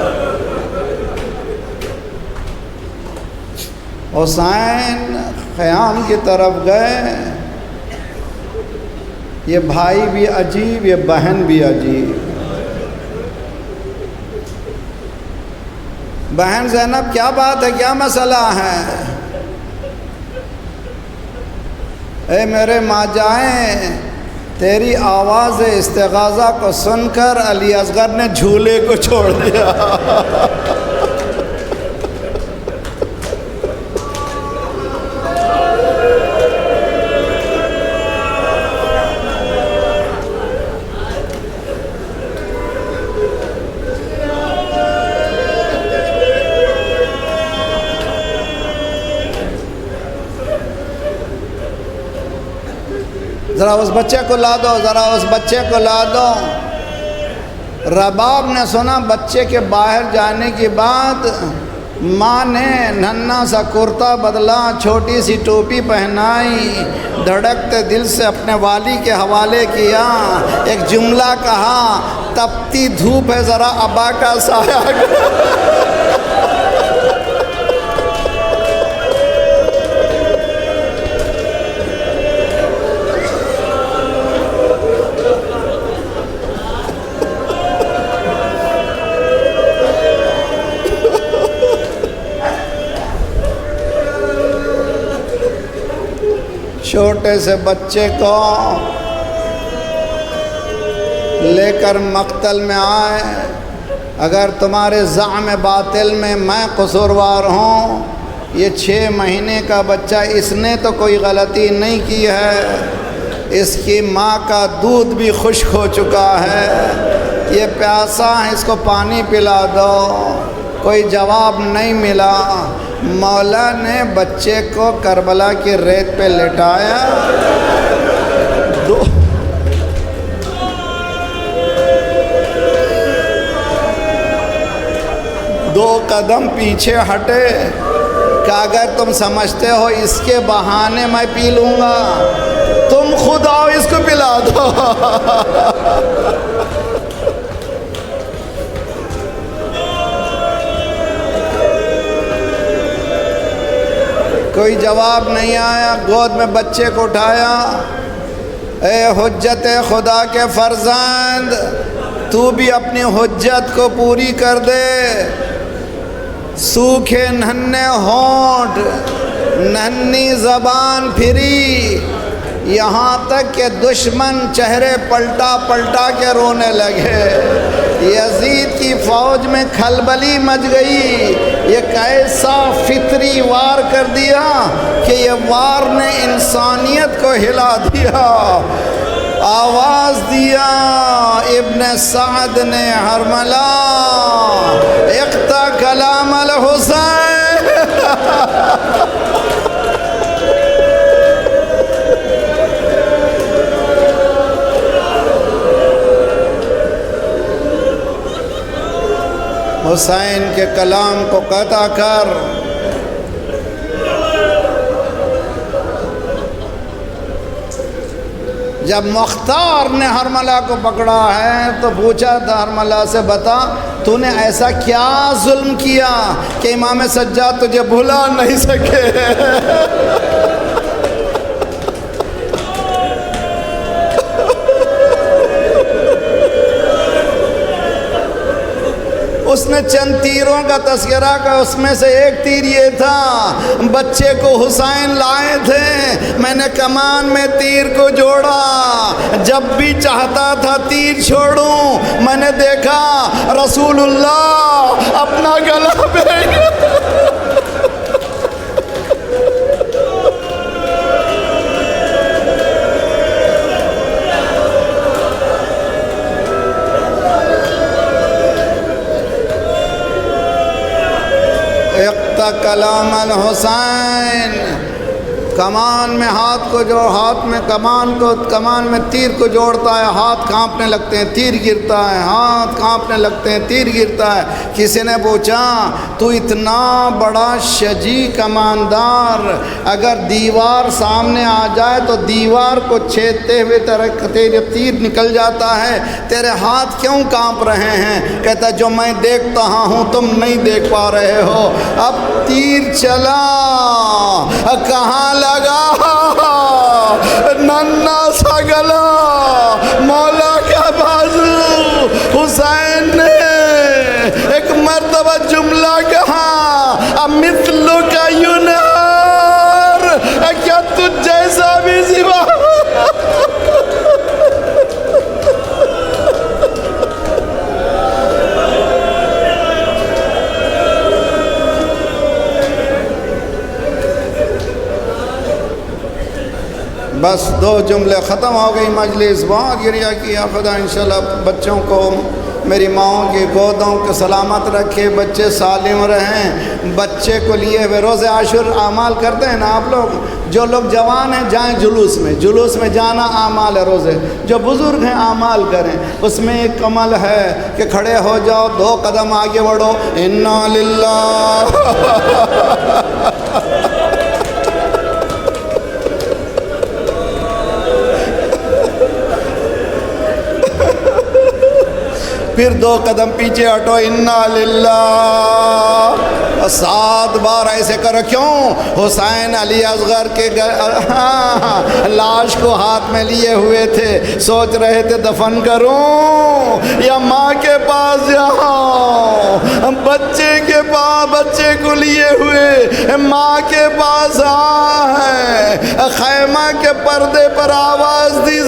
حسین خیام کی طرف گئے. یہ بھائی بھی عجیب، یہ بہن بھی عجیب. بہن زینب کیا بات ہے، کیا مسئلہ ہے؟ اے میرے ماں جائیں، تیری آواز استغاثہ کو سن کر علی اصغر نے جھولے کو چھوڑ دیا. ذرا اس بچے کو لا دو، ذرا اس بچے کو لا دو. رباب نے سنا بچے کے باہر جانے کے بعد ماں نے ننھا سا کرتا بدلا، چھوٹی سی ٹوپی پہنائی، دھڑکتے دل سے اپنے والی کے حوالے کیا. ایک جملہ کہا، تپتی دھوپ ہے ذرا ابا کا سایہ. چھوٹے سے بچے کو لے کر مقتل میں آئے. اگر تمہارے زعم باطل میں میں قصوروار ہوں، یہ 6 مہینے کا بچہ، اس نے تو کوئی غلطی نہیں کی ہے. اس کی ماں کا دودھ بھی خشک ہو چکا ہے، یہ پیاسا ہے، اس کو پانی پلا دو. کوئی جواب نہیں ملا. مولا نے بچے کو کربلا کی ریت پہ لٹایا. دو قدم پیچھے ہٹے کہ اگر تم سمجھتے ہو اس کے بہانے میں پی لوں گا، تم خود آؤ اس کو پلا دو. کوئی جواب نہیں آیا، گود میں بچے کو اٹھایا، اے حجت خدا کے فرزند، تو بھی اپنی حجت کو پوری کر دے۔ سوکھے ننھے ہونٹ، ننھی زبان پھری، یہاں تک کہ دشمن چہرے پلٹا پلٹا کے رونے لگے۔ یزید کی فوج میں کھلبلی مچ گئی، یہ کیسا فطری وار کر دیا کہ یہ وار نے انسانیت کو ہلا دیا۔ آواز دیا ابن سعد نے حرملہ، اقطع کلام الحسین۔ حسین کے کلام کو قطع کر۔ جب مختار نے حرملہ کو پکڑا ہے تو پوچھا تھا حرملہ سے، بتا تو نے ایسا کیا ظلم کیا کہ امام سجاد تجھے بھلا نہیں سکے؟ اس نے چند تیروں کا تذکرہ کیا، اس میں سے ایک تیر یہ تھا، بچے کو حسین لائے تھے، میں نے کمان میں تیر کو جوڑا، جب بھی چاہتا تھا تیر چھوڑوں، میں نے دیکھا رسول اللہ اپنا گلا پھینک۔ اقطع کلام الحسین، کمان میں ہاتھ کو جو ہاتھ میں کمان میں تیر کو جوڑتا ہے، ہاتھ کانپنے لگتے ہیں، تیر گرتا ہے، ہاتھ کانپنے لگتے ہیں، تیر گرتا ہے۔ کسی نے پوچھا تو اتنا بڑا شجی کماندار، اگر دیوار سامنے آ جائے تو دیوار کو چھیدتے ہوئے تیرے تیر نکل جاتا ہے، تیرے ہاتھ کیوں کانپ رہے ہیں؟ کہتا جو میں دیکھتا ہوں تم نہیں دیکھ پا رہے ہو۔ اب تیر چلا، کہاں لگا؟ ننھا سا گلا، مولا کا بازو۔ حسین نے ایک مرتبہ جملہ کہا، مثلو کا ینار، کیا تجھ جیسا بھی زیبا؟ بس دو جملے ختم ہو گئی مجلس، بہت گریہ کیا۔ خدا انشاءاللہ بچوں کو میری ماؤں کی گودوں کو سلامت رکھے، بچے سالم رہیں۔ بچے کو لیے ہوئے روزے عاشور اعمال کرتے ہیں نا آپ لوگ، جو لوگ جوان ہیں جائیں جلوس میں جانا اعمال ہے روزے، جو بزرگ ہیں اعمال کریں۔ اس میں ایک عمل ہے کہ کھڑے ہو جاؤ، 2 قدم آگے بڑھو، انا للہ پھر 2 قدم پیچھے ہٹو، انا للہ، 7 بار ایسے کرو۔ کیوں؟ حسین علی اصغر کے لاش کو ہاتھ میں لیے ہوئے تھے، سوچ رہے تھے دفن کروں یا ماں کے پاس جاؤں۔ بچے کو لیے ہوئے ماں کے پاس آئے، خیمہ کے پردے پر آواز دی،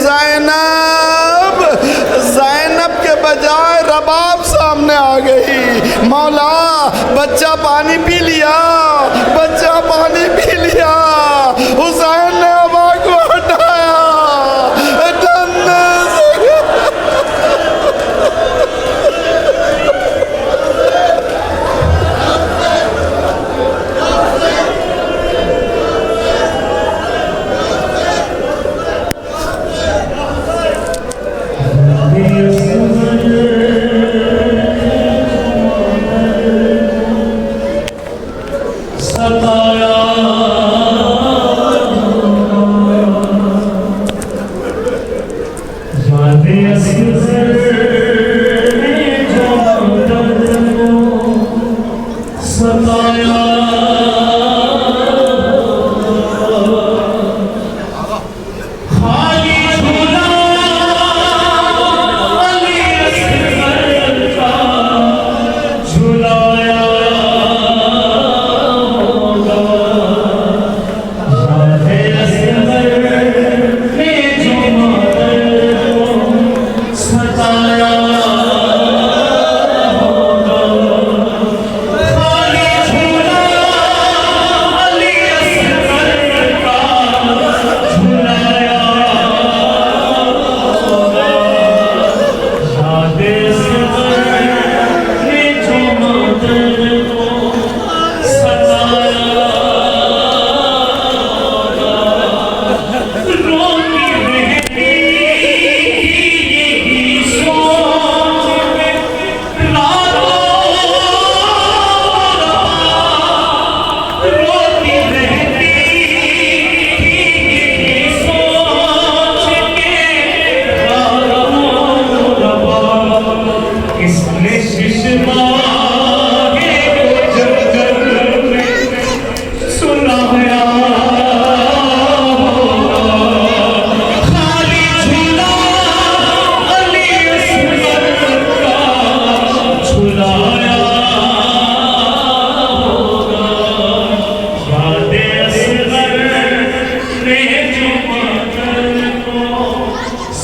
زینب کے بجائے رباب سامنے آ گئی۔ مولا بچہ پانی پی لیا، حسین نے ابا کو ہٹایا۔ ستایا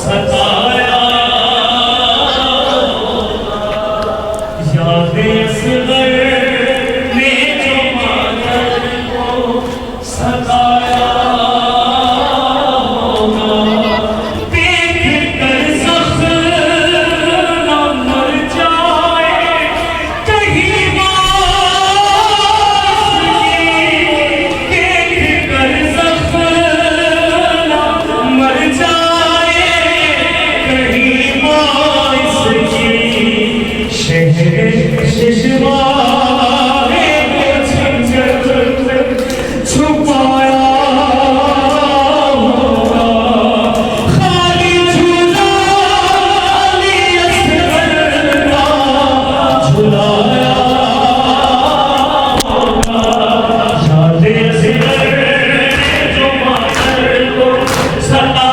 ستایا یاد اصغر نے جو مادر کو ستایا ہوگا دیکھ کر زخم نہ مر جائے کہیں دیکھ کر زخم نہ مر جائے کہیں باعث کی شہر ششوارے کو جھنجھر چھپایا ہوگا خالی جھولا علی اصغر کا جھلایا ہوگا یاد اصغر جو مادر کو ستایا